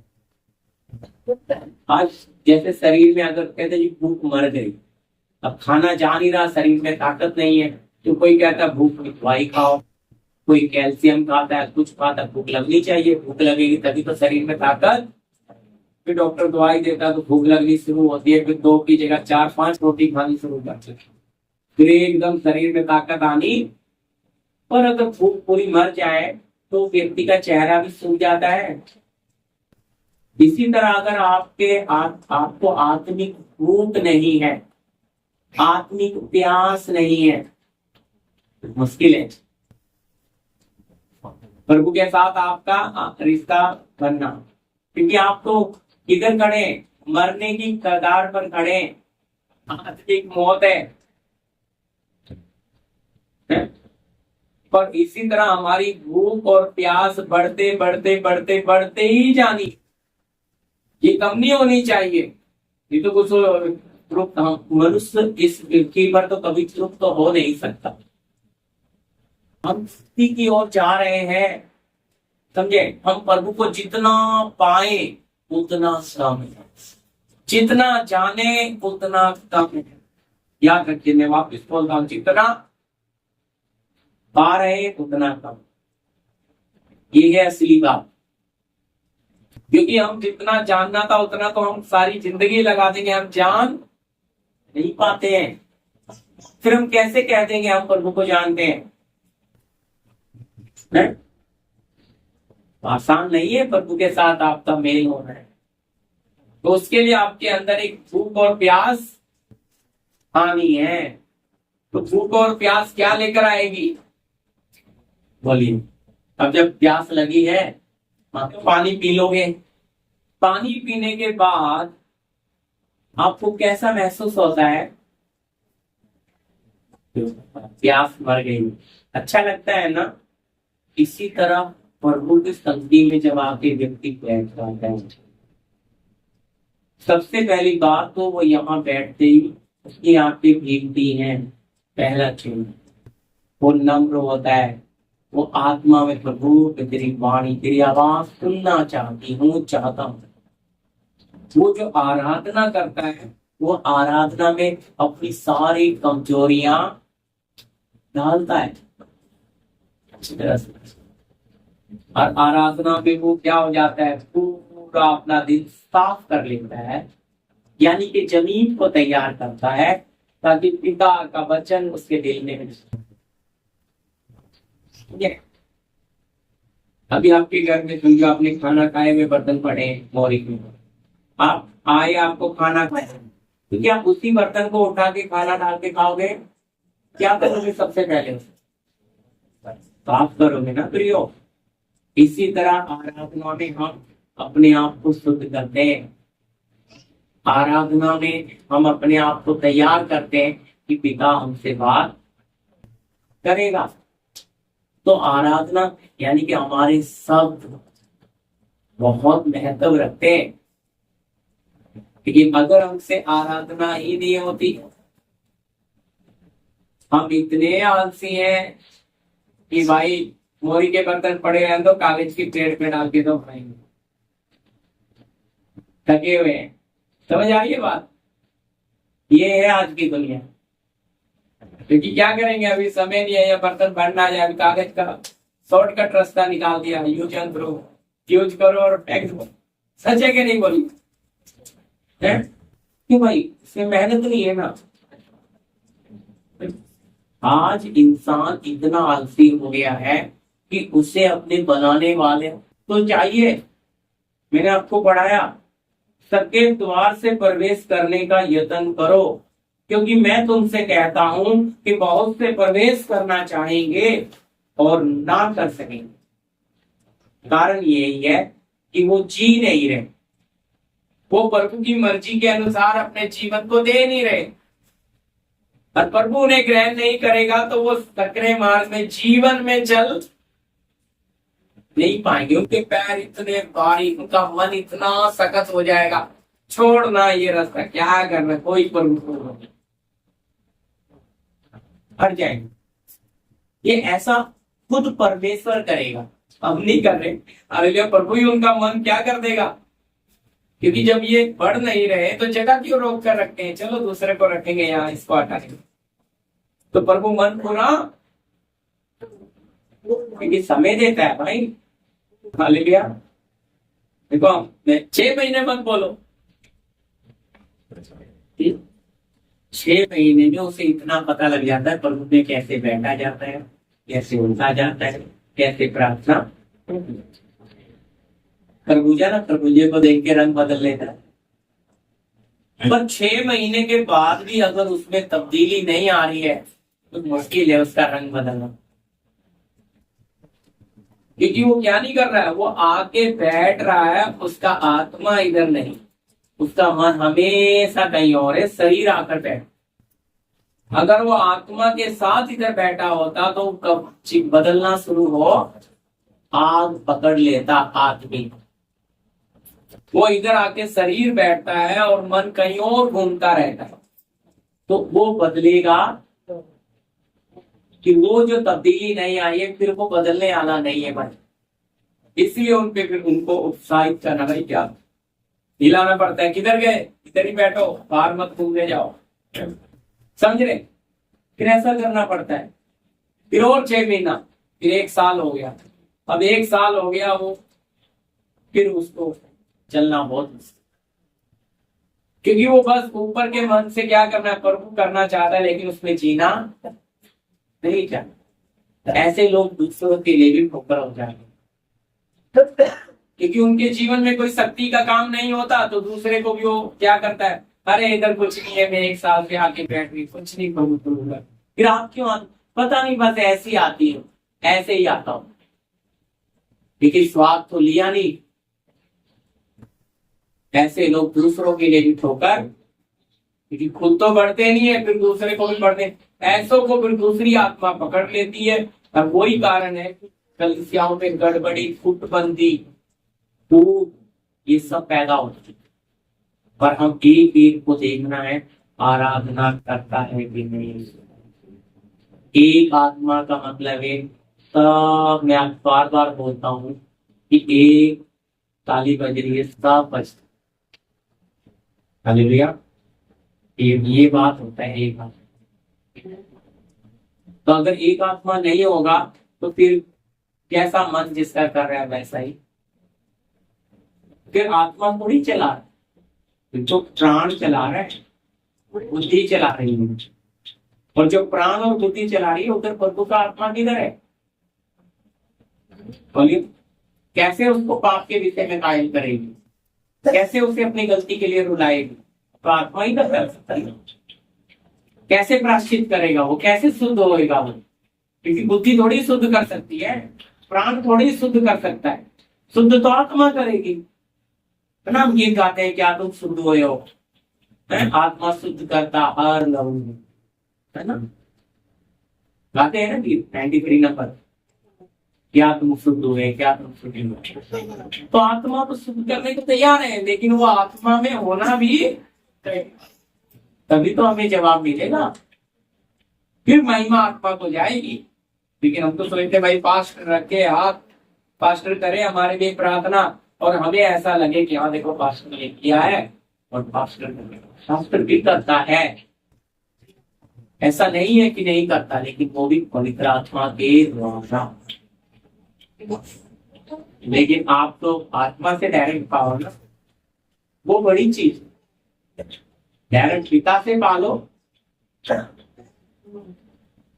Speaker 1: आज जैसे शरीर में अगर कहते जी भूख मर गई, अब खाना जा नहीं रहा, शरीर में ताकत नहीं है, तो कोई कहता भूख की दवाई खाओ, कोई कैल्शियम खाता है, कुछ खाता है, भूख लगनी चाहिए, भूख लगेगी तभी तो शरीर में ताकत। फिर डॉक्टर दवाई देता है तो भूख लगनी शुरू होती है, फिर 2 की जगह 4-5 रोटी खानी शुरू करते हैं, फिर एकदम शरीर में ताकत आनी। पर अगर भूख पूरी मर जाए तो व्यक्ति का चेहरा भी सूख जाता है। इसी तरह अगर आपको आत्मिक भूख नहीं है, आत्मिक प्यास नहीं है, मुश्किल है प्रभु के साथ आपका रिश्ता बनना। क्योंकि आप तो किधर खड़े, मरने की कगार पर खड़े, आत्मिक मौत है। पर इसी तरह हमारी भूख और प्यास बढ़ते बढ़ते बढ़ते बढ़ते ही जानी, ये कम नहीं होनी चाहिए। ये तो कुछ तृप्त, मनुष्य इस पृथ्वी पर तो कभी तृप्त तो हो नहीं सकता। हम मुक्ति की ओर जा रहे हैं, समझे? हम प्रभु को जितना पाए उतना कम है। जितना जाने उतना कम है। याद रखिए, मैं वापिस बोलता हूं, जितना पा रहे उतना कम। ये है असली बात। क्योंकि हम जितना जानना था उतना तो हम सारी जिंदगी लगा देंगे, हम जान नहीं पाते हैं। फिर हम कैसे कह देंगे हम प्रभु को जानते हैं? आसान नहीं है प्रभु के साथ आपका मेल होना है। तो उसके लिए आपके अंदर एक भूख और प्यास आनी है। तो भूख और प्यास क्या लेकर आएगी? बोलिए। अब जब प्यास लगी है, तो पानी पी लोगे। पानी पीने के बाद आपको कैसा महसूस होता है? प्यास मर गई, अच्छा लगता है ना? इसी तरह प्रभु की संगति में जब आके व्यक्ति बैठ जाता है, सबसे पहली बात तो वो यहाँ बैठते ही उसकी आंखें भीगती हैं। पहला चिन्ह वो नम्र होता है, वो आत्मा में प्रभु तेरी वाणी, तेरी आवाज सुनना चाहता हूँ। वो जो आराधना करता है, वो आराधना में अपनी सारी कमजोरियां डालता है अच्छी तरह से। और आराधना में वो क्या हो जाता है, पूरा अपना दिल साफ कर लेता है, यानी कि जमीन को तैयार करता है ताकि पिता का वचन उसके दिल में मिले। अभी आपके घर में समझो आपने खाना खाए हुए बर्तन पड़े मोरी में, आप आए आपको खाना खाए, तो क्या उसी बर्तन को उठा के खाना डाल के खाओगे? क्या करोगे? सबसे पहले साफ करोगे ना प्रियो। इसी तरह आराधना में हम अपने आप को शुद्ध करते हैं। आराधना में हम अपने आप को तैयार करते हैं कि पिता हमसे बात करेगा। तो आराधना यानी कि हमारे शब्द बहुत महत्व रखते हैं। लेकिन अगर हमसे आराधना ही नहीं होती, हम इतने आलसी हैं कि भाई मोरी के बर्तन पड़े हैं तो कागज की प्लेट में डाल के दो खाएंगे, थके हुए हैं। समझ आ रही है बात? ये है आज की दुनिया। क्योंकि क्या करेंगे, अभी समय नहीं है, या बर्तन भरना है, कागज का शॉर्टकट रास्ता निकाल दिया, यूज एंड थ्रो, यूज करो और फेंक दो। सच है कि नहीं? बोलिए है क्यों भाई? इसमें मेहनत नहीं है ना। आज इंसान इतना आलसी हो गया है कि उसे अपने बनाने वाले तो चाहिए। मैंने आपको पढ़ाया, सबके द्वार से प्रवेश करने का यत्न करो, क्योंकि मैं तुमसे कहता हूं कि बहुत से प्रवेश करना चाहेंगे और ना कर सकेंगे। कारण यही है कि वो जी नहीं रहे, वो प्रभु की मर्जी के अनुसार अपने जीवन को दे नहीं रहे। और प्रभु उन्हें ग्रहण नहीं करेगा तो वो सकरे मार्ग में जीवन में चल नहीं पाएंगे। उनके पैर इतने भारी, उनका मन इतना सख्त हो जाएगा, छोड़ना ये रास्ता, क्या करना, कोई प्रभु को नहीं, हट जाएंगे। ये ऐसा खुद परमेश्वर करेगा, हम नहीं कर रहे। हालेलुया। प्रभु ही उनका मन क्या कर देगा, क्योंकि जब ये बढ़ नहीं रहे तो जगह क्यों रोक कर रखते हैं, चलो दूसरे को रखेंगे यहाँ, इसको हटाएंगे। तो प्रभु मन पूरा, क्योंकि समय देता है भाई। हालेलुया। देखो 6 महीने मत बोलो, 6 महीने में उसे इतना पता लग जाता है प्रभु में कैसे बैठा जाता है, कैसे उठा जाता है, कैसे प्रार्थना। खरबूजा ना, खरबूजे को देख के रंग बदल लेता है। पर 6 महीने के बाद भी अगर उसमें तब्दीली नहीं आ रही है तो मुश्किल है उसका रंग बदलना। क्योंकि वो क्या नहीं कर रहा है, वो आके बैठ रहा है, उसका आत्मा इधर नहीं, उसका मन हमेशा कहीं और है, शरीर आकर बैठ। अगर वो आत्मा के साथ इधर बैठा होता तो कब बदलना शुरू हो, आग पकड़ लेता आदमी। वो इधर आके शरीर बैठता है और मन कहीं और घूमता रहता है, तो वो बदलेगा कि वो जो तब्दीली नहीं आई है फिर वो बदलने आना नहीं है भाई। इसलिए उनपे फिर उनको उत्साहित करना भाई, क्या हिलाना पड़ता है, किधर गए, इधर ही बैठो, बाहर मत घूमने जाओ, समझ रहे। फिर ऐसा करना पड़ता है, फिर और 6 महीना, फिर 1 साल हो गया। अब 1 साल हो गया, वो फिर उसको चलना बहुत मुश्किल, क्योंकि वो बस ऊपर के मन से क्या करना है, प्रभु करना चाहता है, लेकिन उसमें जीना नहीं चाहता। ऐसे लोग दूसरों के लिए भी ठोकर हो जाएंगे, क्योंकि उनके जीवन में कोई शक्ति का काम नहीं होता, तो दूसरे को भी वो क्या करता है, अरे इधर कुछ नहीं है, मैं 1 साल से आके बैठ गई, कुछ नहीं प्रभु करूंगा। फिर आप क्यों पता नहीं, बस ऐसी आती है, ऐसे ही आता हूं, लेकिन स्वाद तो लिया नहीं। ऐसे लोग दूसरों के लिए भी ठोकर, क्योंकि खुद तो बढ़ते नहीं है, फिर दूसरे को भी बढ़ते, ऐसों को फिर दूसरी आत्मा पकड़ लेती है। और वही कारण है कलीसियाओं में गड़बड़ी, फुटबंदी, टूट, ये सब पैदा होती है। पर हम एक को देखना है, आराधना करता है कि नहीं। एक आत्मा का मतलब है, सब मैं बार बार बोलता हूं कि एक ताली बज रही है, सब बजता। हालेलुया, ये बात होता है एक आत्मा। तो अगर एक आत्मा नहीं होगा तो फिर कैसा मन जिसका कर रहा है वैसा ही, फिर आत्मा थोड़ी चला रहा है, जो प्राण चला रहा है, बुद्धि चला रही है। और जो प्राण और बुद्धि चला रही है, उधर प्रभु का आत्मा किधर है? बोलिए, कैसे उसको पाप के विषय में कायल करेगी, कैसे उसे अपनी गलती के लिए रुलाएगी? तो आत्मा ही तो कर सकता है। कैसे प्रायश्चित करेगा वो, कैसे शुद्ध होएगा वो? क्योंकि बुद्धि थोड़ी शुद्ध कर सकती है, प्राण थोड़ी शुद्ध कर सकता है, शुद्ध तो आत्मा करेगी। है ना, हम गीत गाते हैं, क्या तुम शुद्ध हुए हो, आत्मा शुद्ध करता हर लहू, है ना, गाते हैं ना गीत 93 नंबर, क्या तुम शुद्ध हुए, क्या तुम शुद्ध हुए। तो आत्मा तो शुद्ध करने को तैयार है, लेकिन वो आत्मा में होना भी तभी तो हमें जवाब मिलेगा, फिर महिमा आत्मा को जाएगी। लेकिन हम तो सोचते भाई पास्टर रखे हाथ, पास्टर करे हमारे लिए प्रार्थना, और हमें ऐसा लगे कि हाँ देखो पास्टर ने किया है, और पास्टर भी करता है। ऐसा नहीं है कि नहीं करता, लेकिन वो भी पवित्र आत्मा के द्वारा। लेकिन आप तो आत्मा से डायरेक्ट पाओ ना, वो बड़ी चीज, डायरेक्ट पिता से पालो।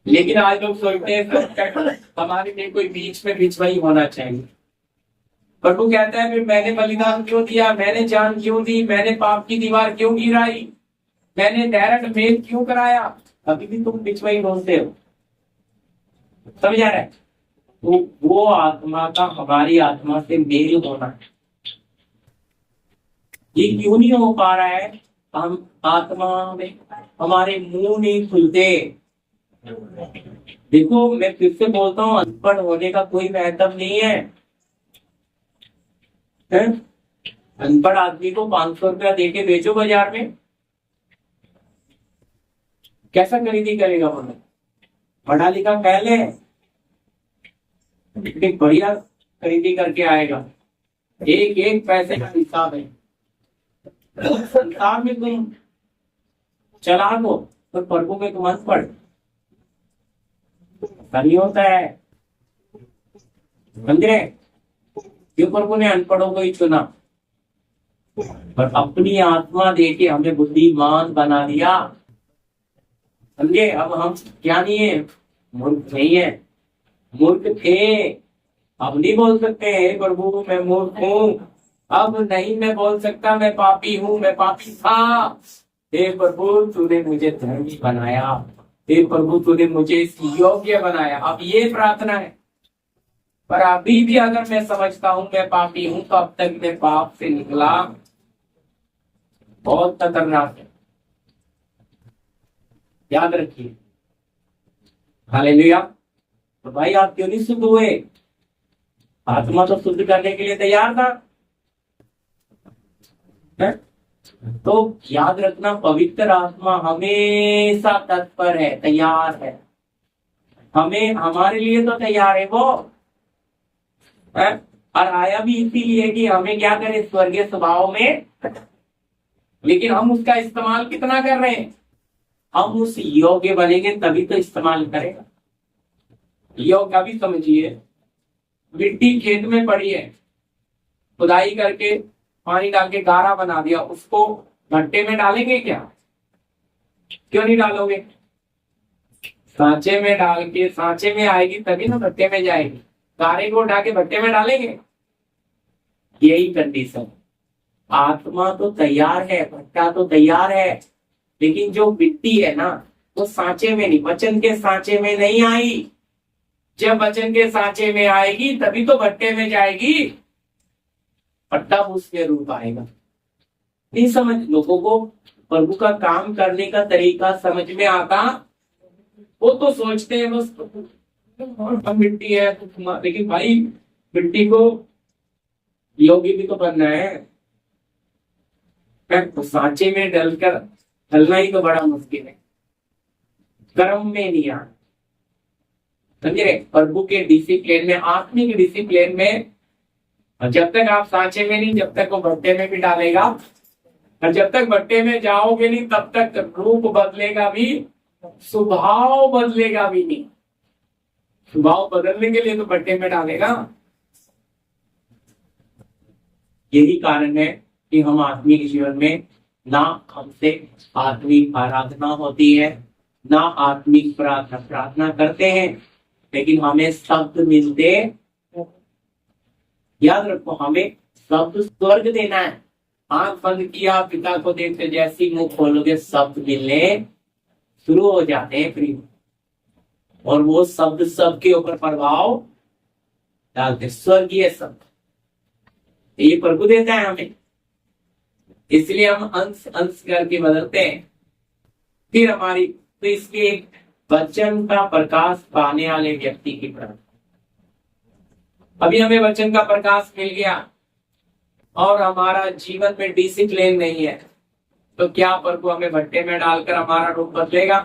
Speaker 1: लेकिन आज लोग सोचते हैं हमारे लिए कोई बीच में बिछवाई होना चाहिए। प्रभु कहता है फिर मैंने बलिदान क्यों दिया, मैंने जान क्यों दी, मैंने पाप की दीवार क्यों गिराई, मैंने डायरेक्ट मेल क्यों कराया? अभी भी तुम बिछवाई ढूंढते हो, समझ आ रहा है? तो वो आत्मा का हमारी आत्मा से मेल होना है, ये क्यों नहीं हो पा रहा है? हम आत्मा में हमारे मुंह नहीं खुलते। देखो मैं फिर से बोलता हूँ, अनपढ़ होने का कोई महत्व नहीं है, अनपढ़ आदमी को 500 रुपया देके बेचो बाजार में, कैसा खरीदी करेगा वो? पढ़ा लिखा पहले बढ़िया खरीदी करके आएगा, एक एक पैसे का हिसाब है। संसार में तुम चला दो तो प्रभु में तुम अनपढ़ नहीं होता है, समझ रहे? क्यों प्रभु ने अनपढ़ों को ही चुना, पर अपनी आत्मा देके हमें बुद्धिमान बना दिया, समझे? अब हम क्या नहीं है, मूर्ख नहीं है, मूर्ख थे, अब नहीं बोल सकते हैं प्रभु मैं मूर्ख हूँ, अब नहीं मैं बोल सकता मैं पापी हूँ, मैं पापी था। हे प्रभु तूने मुझे धर्मी बनाया, हे प्रभु तूने मुझे योग्य बनाया। अब ये प्रार्थना है। पर अभी भी अगर मैं समझता हूँ मैं पापी हूँ, तो अब तक मैं पाप से निकला, बहुत खतरनाक है, याद रखिए। हालेलुया। तो भाई आप क्यों नहीं शुद्ध हुए? आत्मा तो शुद्ध करने के लिए तैयार था, है? तो याद रखना, पवित्र आत्मा हमेशा तत्पर है, तैयार है, हमें हमारे लिए तो तैयार है वो, है? और आया भी इसीलिए कि हमें क्या करे, स्वर्गीय स्वभाव में लेकिन हम उसका इस्तेमाल कितना कर रहे हैं? हम उस योग्य बनेंगे तभी तो इस्तेमाल करेगा। योग का भी समझिए, मिट्टी खेत में पड़ी है, खुदाई करके पानी डाल के गारा बना दिया, उसको भट्टे में डालेंगे क्या? क्यों नहीं डालोगे? सांचे में डाल के, सांचे में आएगी तभी ना भट्टे में जाएगी। गारे को उठा के भट्टे में डालेंगे? यही कंडीशन। आत्मा तो तैयार है, भट्टा तो तैयार है, लेकिन जो मिट्टी है ना वो सांचे में नहीं, वचन के सांचे में नहीं आई। जब वचन के सांचे में आएगी तभी तो भट्टे में जाएगी, और तब उसके रूप आएगा। नहीं समझ, लोगों को प्रभु का काम करने का तरीका समझ में आता, वो तो सोचते हैं बस मिट्टी है तो, लेकिन भाई मिट्टी को योगी भी तो बनना है। तो सांचे में डलकर ढलना ही तो बड़ा मुश्किल है, कर्म में नहीं आ, समझे? प्रभु के डिसिप्लिन में, आत्मिक डिसिप्लिन में, और जब तक आप सांचे में नहीं, जब तक वो भट्टे में भी डालेगा, और जब तक भट्टे में जाओगे नहीं तब तक रूप बदलेगा भी, स्वभाव बदलेगा भी नहीं। स्वभाव बदलने के लिए तो भट्टे में डालेगा। यही कारण है कि हम आत्मिक जीवन में ना हमसे आत्मिक आराधना होती है, ना आत्मिक प्रार्थना करते हैं, लेकिन हमें शब्द मिलते। याद रखो, हमें शब्द स्वर्ग देना है। आंख बंद किया, पिता को देखते जैसी मुंह खोलोगे शब्द मिलने शुरू हो जाते हैं प्रिय, और वो शब्द सबके ऊपर प्रभाव डालते, स्वर्गीय शब्द। ये प्रभु देता है हमें, इसलिए हम अंश अंश करके बदलते हैं। फिर हमारी, तो इसलिए वचन का प्रकाश पाने वाले व्यक्ति की प्रार्थना। अभी हमें वचन का प्रकाश मिल गया और हमारा जीवन में डिसिप्लिन नहीं है, तो क्या प्रभु हमें भट्टे में डालकर हमारा रूप बदलेगा?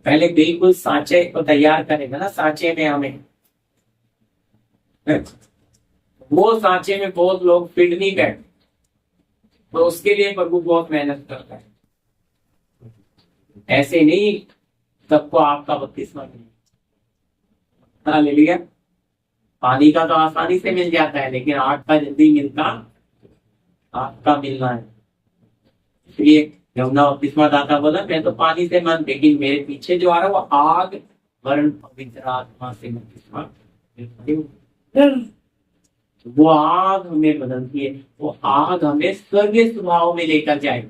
Speaker 1: पहले बिल्कुल सांचे को तैयार करेगा ना, सांचे में हमें, वो सांचे में बहुत लोग फिट नहीं बैठते, तो उसके लिए प्रभु बहुत मेहनत करता है। ऐसे नहीं सबको आपका बपतिस्मा मिले। हालेलुया। पानी का तो आसानी से मिल जाता है, लेकिन आग का जल्दी मिलता, आपका मिलना है। इसलिए यमुना बपतिस्मा दाता बोला, मैं तो पानी से मन, लेकिन मेरे पीछे जो आ रहा है वो आग वर्ण पवित्र आत्मा से बपतिस्मा। वो आग हमें बदलती है, वो आग हमें स्वर्गीय स्वभाव में लेकर जाए।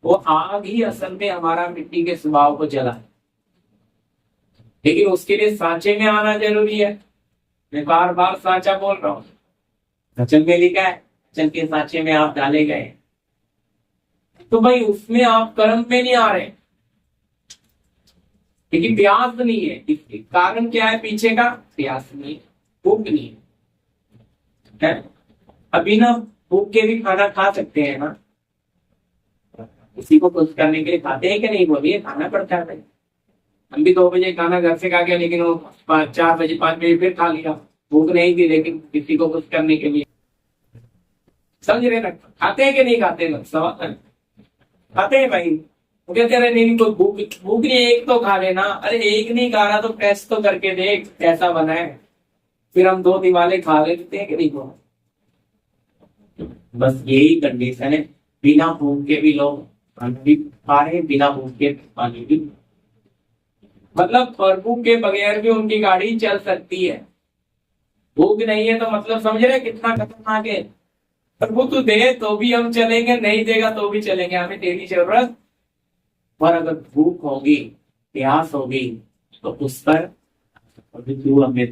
Speaker 1: वो आग ही असल में हमारा मिट्टी के स्वभाव को जलाए, लेकिन उसके लिए सांचे में आना जरूरी है। मैं बार बार सांचा बोल रहा हूँ, वचन में लिखा है वचन के सांचे में आप डाले गए, तो भाई उसमें आप कर्म में नहीं आ रहे, लेकिन प्यास नहीं है। इसके कारण क्या है? पीछे का प्यास नहीं है, भूख नहीं है। अभी ना भूख के भी खाना खा सकते हैं ना, किसी को खुश करने के लिए खाते हैं कि नहीं? बोलिए, खाना पड़ता है भाई। हम भी 2 बजे खाना घर से खा गया, लेकिन वो 4 बजे 5 बजे फिर खा लिया, भूख नहीं थी, लेकिन किसी को खुश करने के लिए। समझ रहे ना? खाते हैं कि नहीं खाते ना? सवाल खाते हैं भाई। वो कहते रहे नहीं, कोई भूख नहीं, एक तो खा लेना। अरे एक नहीं खा रहा तो टेस्ट तो करके देख कैसा बना है, फिर हम 2 दिवाले खा लेते हैं कि नहीं? को बस यही कंडीशन है। बिना भूख के भी लोग पानी भी खा रहे हैं, बिना भूख के पानी भी, मतलब प्रभु के बगैर भी उनकी गाड़ी चल सकती है। भूख नहीं है तो मतलब समझ रहे कितना खतरनाक है। प्रभु तू दे तो भी हम चलेंगे, नहीं देगा तो भी चलेंगे, हमें तेरी जरूरत। पर अगर भूख होगी, प्यास होगी, तो उस पर तू हमें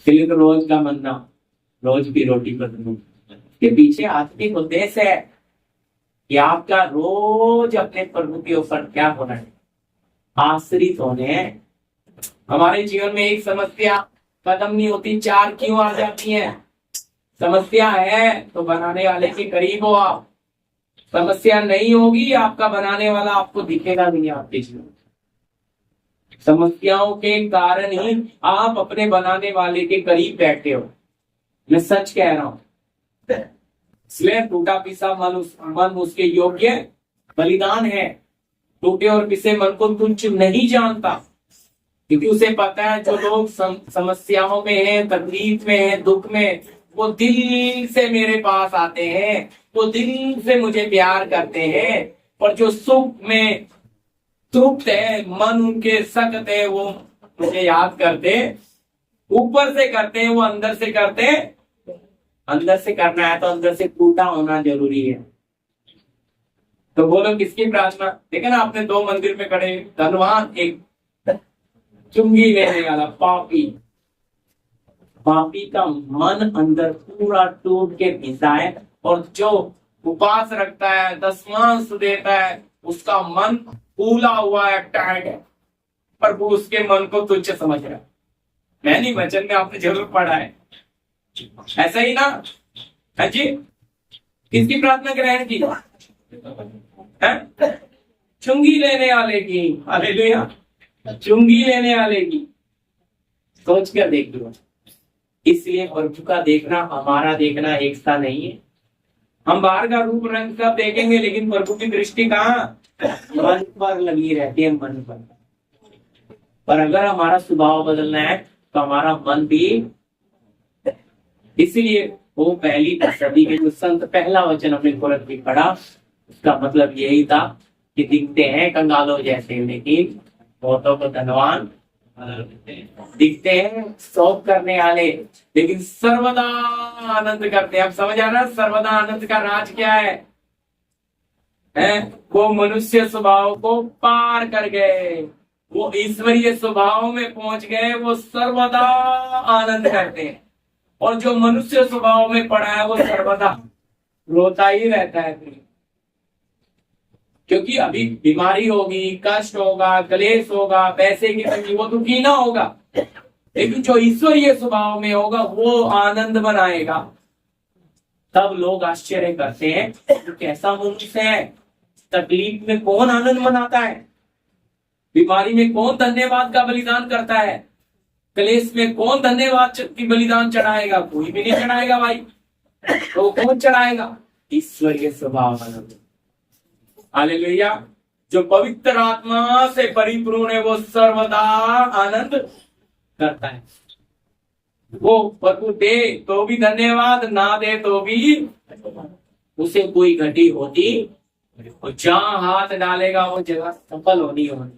Speaker 1: सिर्फ रोज का मन्ना, रोज की रोटी पर के पीछे आत्मिक उद्देश्य है कि आपका रोज अपने प्रभु के ऊपर क्या होना है? आश्रित होने हैं। हमारे जीवन में एक समस्या खत्म नहीं होती, 4 क्यों आ जाती हैं? समस्या है तो बनाने वाले के करीब हो आप। समस्या नहीं होगी, आपका बनाने वाला आपको दिखेगा नहीं आपके जीवन। समस्याओं के कारण ही आप अपने बनाने वाले के करीब बैठे हो। मैं सच कह रहा हूं। इसलिए टूटा पिसा मन उसके योग्य बलिदान है। टूटे और पिसे मन को तुच्छ नहीं जानता, क्योंकि उसे पता है जो लोग समस्याओं में हैं, तकलीफ में हैं, दुख में, वो दिल से मेरे पास आते हैं, वो दिल से मुझे प्यार करते हैं। और जो सुख में तृप्त है, मन उनके सख्त है, वो मुझे याद करते, ऊपर से करते हैं, वो अंदर से करते हैं। अंदर से करना है तो अंदर से टूटा होना जरूरी है। तो बोलो किसकी प्रार्थना? देखा ना आपने, दो मंदिर में खड़े धनवान, एक चुंगी लेने वाला पापी। पापी का मन अंदर पूरा टूट के पिसा है, और जो उपवास रखता है, दशमांश देता है, उसका मन फूला हुआ है, टाइट है, पर वो उसके मन को तुच्छ समझ रहा है। मैं नहीं, वचन में आपने जरूर पढ़ा है, ऐसा ही ना? है जी? किसकी प्रार्थना ग्रहण की? चुंगी लेने वाले की। हालेलुया, चुंगी लेने वाले की। सोच कर देख लो। इसलिए प्रभु का देखना, हमारा देखना एक सा नहीं है। हम बाहर का रूप रंग सब देखेंगे, लेकिन प्रभु की दृष्टि कहाँ? मन पर लगी रहती है, मन पर अगर हमारा स्वभाव बदलना है तो हमारा मन भी। इसलिए वो पहली सदी के जो संत, पहला वचन अपने खोलत भी पढ़ा, उसका मतलब यही था कि दिखते हैं कंगालों जैसे, लेकिन बहुतों को धनवान दिखते हैं, शौक करने वाले, लेकिन सर्वदा आनंद करते हैं। अब समझ आ रहा है सर्वदा आनंद का राज क्या है? वो मनुष्य स्वभाव को पार कर गए, वो ईश्वरीय स्वभाव में पहुंच गए, वो सर्वदा आनंद करते हैं। और जो मनुष्य स्वभाव में पड़ा है, वो सर्वदा रोता ही रहता है, क्योंकि अभी बीमारी होगी, कष्ट होगा, क्लेश होगा, पैसे की कमी, वो दुखी ना होगा। लेकिन जो ईश्वरीय स्वभाव में होगा, वो आनंद बनाएगा। तब लोग आश्चर्य करते हैं, तो कैसा मनुष्य है? तकलीफ में कौन आनंद मनाता है? बीमारी में कौन धन्यवाद का बलिदान करता है? क्लेश में कौन धन्यवाद की बलिदान चढ़ाएगा? कोई भी नहीं चढ़ाएगा भाई। तो कौन चढ़ाएगा? ईश्वरीय स्वभाव आनंद। हालेलुया। जो पवित्र आत्मा से परिपूर्ण है, वो सर्वदा आनंद करता है। वो प्रभु दे तो भी धन्यवाद, ना दे तो भी उसे कोई घटी होती, और जहां हाथ डालेगा वो जगह सफल होनी होनी,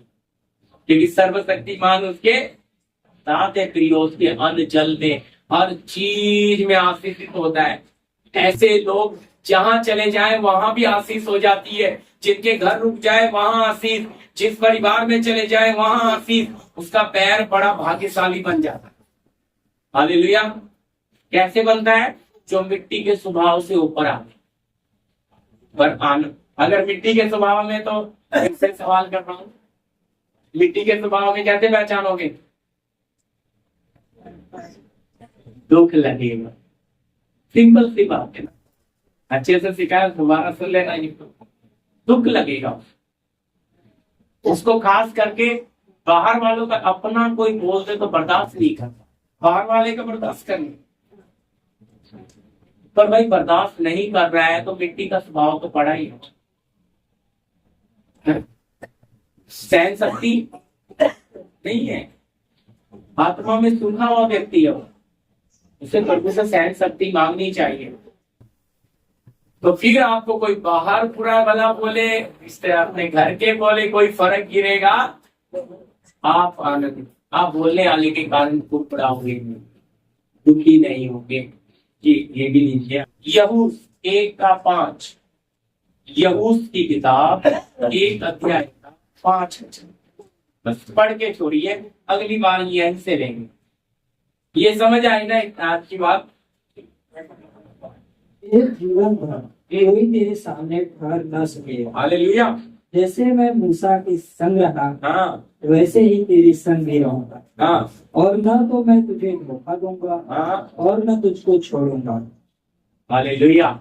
Speaker 1: क्योंकि सर्वशक्तिमान उसके साथ है। प्रियो, उसके अन्न जल में, हर चीज में आशीषित होता है। ऐसे लोग जहां चले जाए वहां भी आशीष हो जाती है। जिनके घर रुक जाए वहां आशीष, जिस परिवार में चले जाए वहां आशीष, उसका पैर बड़ा भाग्यशाली बन जाता है। हालेलुया। कैसे बनता है? जो मिट्टी के स्वभाव से ऊपर आते। पर अगर मिट्टी के स्वभाव में, तो इससे सवाल कर रहा हूं, मिट्टी के स्वभाव में कैसे पहचानोगे? दुख लगेगा। सिंपल सी बात है ना, अच्छे से सिखाया, दोबारा सुन लेना। दुख लगेगा उसको, खास करके बाहर वालों का। अपना कोई बोल दे तो बर्दाश्त नहीं करता, बाहर वाले का बर्दाश्त करने। पर भाई बर्दाश्त नहीं कर रहा है तो मिट्टी का स्वभाव तो पड़ा ही हो। सहन शक्ति नहीं है, आत्मा में सूखा हुआ व्यक्ति है, उसे प्रभु से सहन शक्ति मांगनी चाहिए। तो फिर आपको कोई बाहर बुरा भला बोले, इससे अपने घर के बोले, कोई फर्क गिरेगा? आप आनंद, आप बोलने वाले के कारण कुड़कुड़ाओगे, दुखी नहीं होंगे। जी ये भी लीजिए, यहूस 1:5, यहूस की किताब 1 अध्याय का 5 वचन। बस पढ़ के छोड़िए, अगली बार यहीं से लेंगे। ये समझ आई ना आज की बात?
Speaker 2: जीवन भर कोई तेरे सामने ठहर न सके।
Speaker 1: हालेलुया।
Speaker 2: जैसे मैं मूसा के संग रहा,
Speaker 1: हाँ,
Speaker 2: वैसे ही तेरे संग भी रहूंगा।
Speaker 1: हाँ,
Speaker 2: और न तो मैं तुझे धोखा दूंगा,
Speaker 1: हाँ,
Speaker 2: और न तुझको छोड़ूंगा।
Speaker 1: हालेलुया।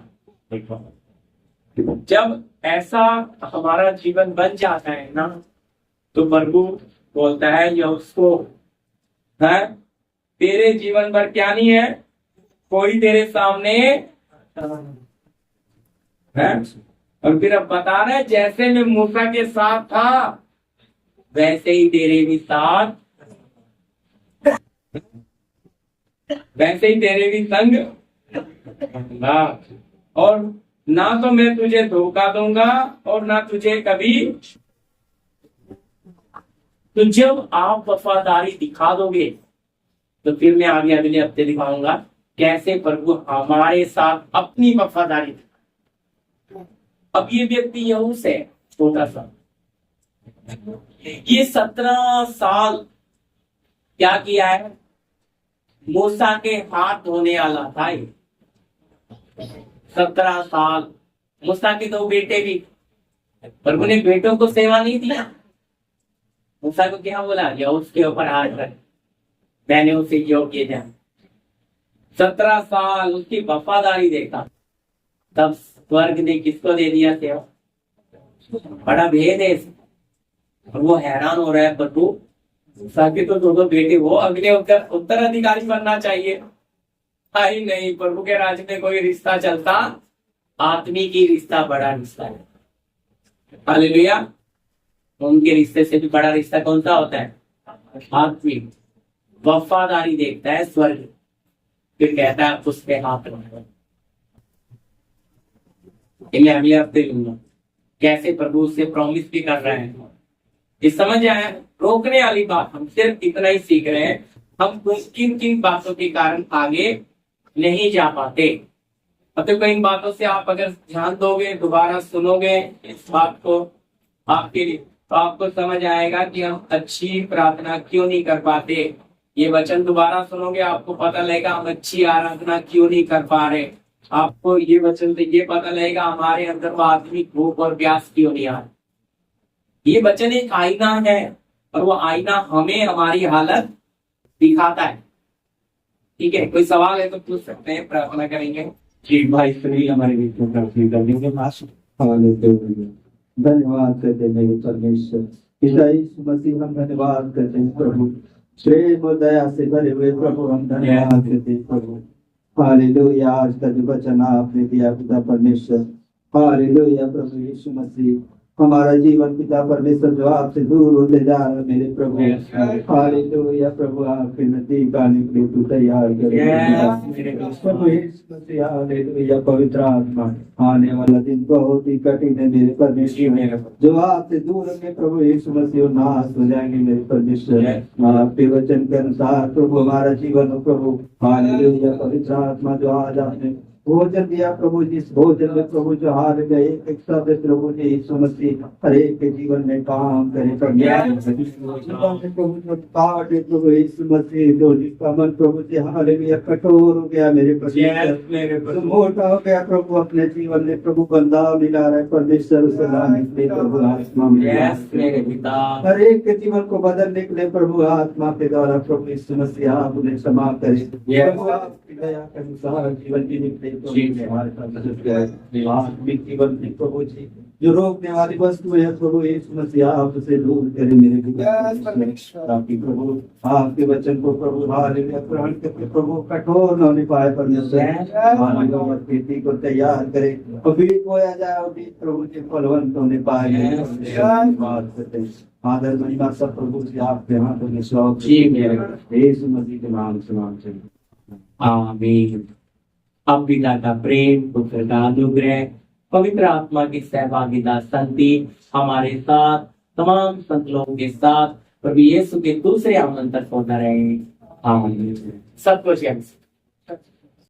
Speaker 1: जब ऐसा हमारा जीवन बन जाता है ना, तो प्रभु बोलता है, या उसको है तेरे जीवन पर क्या नहीं है? कोई तेरे सामने है। और फिर अब बता रहे जैसे मैं मूसा के साथ था वैसे ही तेरे भी साथ, वैसे ही तेरे भी संग ना। और ना तो मैं तुझे धोखा दूंगा और ना तुझे कभी, तो जब आप वफादारी दिखा दोगे तो फिर मैं आगे अगले हफ्ते दिखाऊंगा कैसे प्रभु हमारे साथ अपनी वफादारी। अब ये व्यक्ति यहूस है छोटा सा, ये 17 साल क्या किया है, मूसा के हाथ धोने वाला था ये। 17 साल मूसा के 2 बेटे भी, प्रभु ने बेटों को सेवा नहीं दिया। मूसा को क्या बोला, या उसके ऊपर हाथ रख, मैंने उसे योग्य जाना। 17 साल उसकी वफादारी देखा, तब स्वर्ग ने किसको दे दिया सेवा। बड़ा भेद है। और वो हैरान हो रहा है, प्रभु साके तो 2 बेटे, वो अगले उत्तराधिकारी बनना चाहिए। ही नहीं, प्रभु के राज्य में कोई रिश्ता चलता, आत्मिक रिश्ता बड़ा रिश्ता है। हालेलुया। उनके रिश्ते से भी बड़ा रिश्ता कौन सा होता है, आत्मिक। वफादारी देखता है स्वर्ग, फिर कहता है उसके हाथ में। मैं अगले हफ्ते लूंगा कैसे प्रभु उससे प्रॉमिस भी कर रहे हैं। ये समझ आया। रोकने वाली बात हम सिर्फ इतना ही सीख रहे हैं, हम किन किन बातों के कारण आगे नहीं जा पाते। अब देखो इन बातों से आप अगर ध्यान दोगे, दोबारा सुनोगे इस बात को आपके लिए, तो आपको समझ आएगा कि हम अच्छी प्रार्थना क्यों नहीं कर पाते। ये वचन दोबारा सुनोगे आपको पता लगेगा हम अच्छी आराधना क्यों नहीं कर पा रहे। आपको ये वचन से ये पता लगेगा हमारे अंदर वो आत्मिक भूख और प्यास क्यों नहीं आ रही। ये वचन एक आईना है और वो आईना हमें हमारी हालत दिखाता है। ठीक है, कोई सवाल है तो पूछ सकते हैं, प्रार्थना करेंगे।
Speaker 3: जी भाई सुनिए, हमारे बीच में प्रार्थना कर देंगे। धन्यवाद करते हैं मेरे परमेश्वर, यीशु मसीह हम धन्यवाद करते हैं प्रभु, प्रेम और दया से भरे हुए प्रभु हम धन्यवाद करते हैं प्रभु। हालेलुया। आज का जो वचन आपने दिया पिता परमेश्वर, हालेलुया प्रभु यीशु मसीह, हमारा जीवन पिता परमेश्वर जो आपसे दूर होते जा रहा है मेरे प्रभु, हालेलुया प्रभु आपके नजदीक आने के लिए तू तैयार कर प्रभु यीशु मसीह। हालेलुया पवित्र आत्मा, आने वाला दिन बहुत ही कठिन है मेरे परमेश्वर, जो आपसे दूर होंगे प्रभु यीशु मसीह नाश हो जाएंगे मेरे परमेश्वर। आपके वचन के अनुसार प्रभु हमारा जीवन हो प्रभु, हालेलुया पवित्र आत्मा जो आज आपने भोजन दिया प्रभु, जिस भोजन में प्रभु जो हार गए एक शब्द प्रभु ने यीशु मसीह हर एक के जीवन में काम करे प्रभु जो काटे प्रभु यीशु मसीह, जो जिसका मन प्रभु से हालेलुया कठोर हो गया मेरे परमेश्वर, मोटा हो गया प्रभु अपने जीवन में प्रभु बंधा मिला रहे परमेश्वर उसे लाने के लिए प्रभु आत्मा में हर एक के जीवन को बदलने के लिए प्रभु आत्मा के द्वारा प्रभु यीशु मसीह आप उन्हें क्षमा करें प्रभु, आपकी दया के अनुसार जीवन की निकले हमारे साथ आत्मिक जीवन में प्रभु जी जो रोकने वाली वस्तु है प्रभु यीशु मसीह आप उसे दूर करें मेरे ताकि प्रभु आपके वचन को प्रभु हालेलुया ग्रहण करके प्रभु कठोर न होने पाए परमेश्वर, खेती को तैयार करे और बीज बोया जाए और बीज प्रभु के फलवंत होने पाए। आदर महिमा सब प्रभु से आपके हाथों में सौंप यीशु मसीह के नाम से मांगते हैं,
Speaker 1: आमीन। अब पिता का प्रेम, पुत्र का अनुग्रह, पवित्र आत्मा की सहभागिता संगति हमारे साथ तमाम संत लोगों के साथ प्रभु यीशु के दूसरे आमंत्रण होता रहे। आमीन। सब कुछ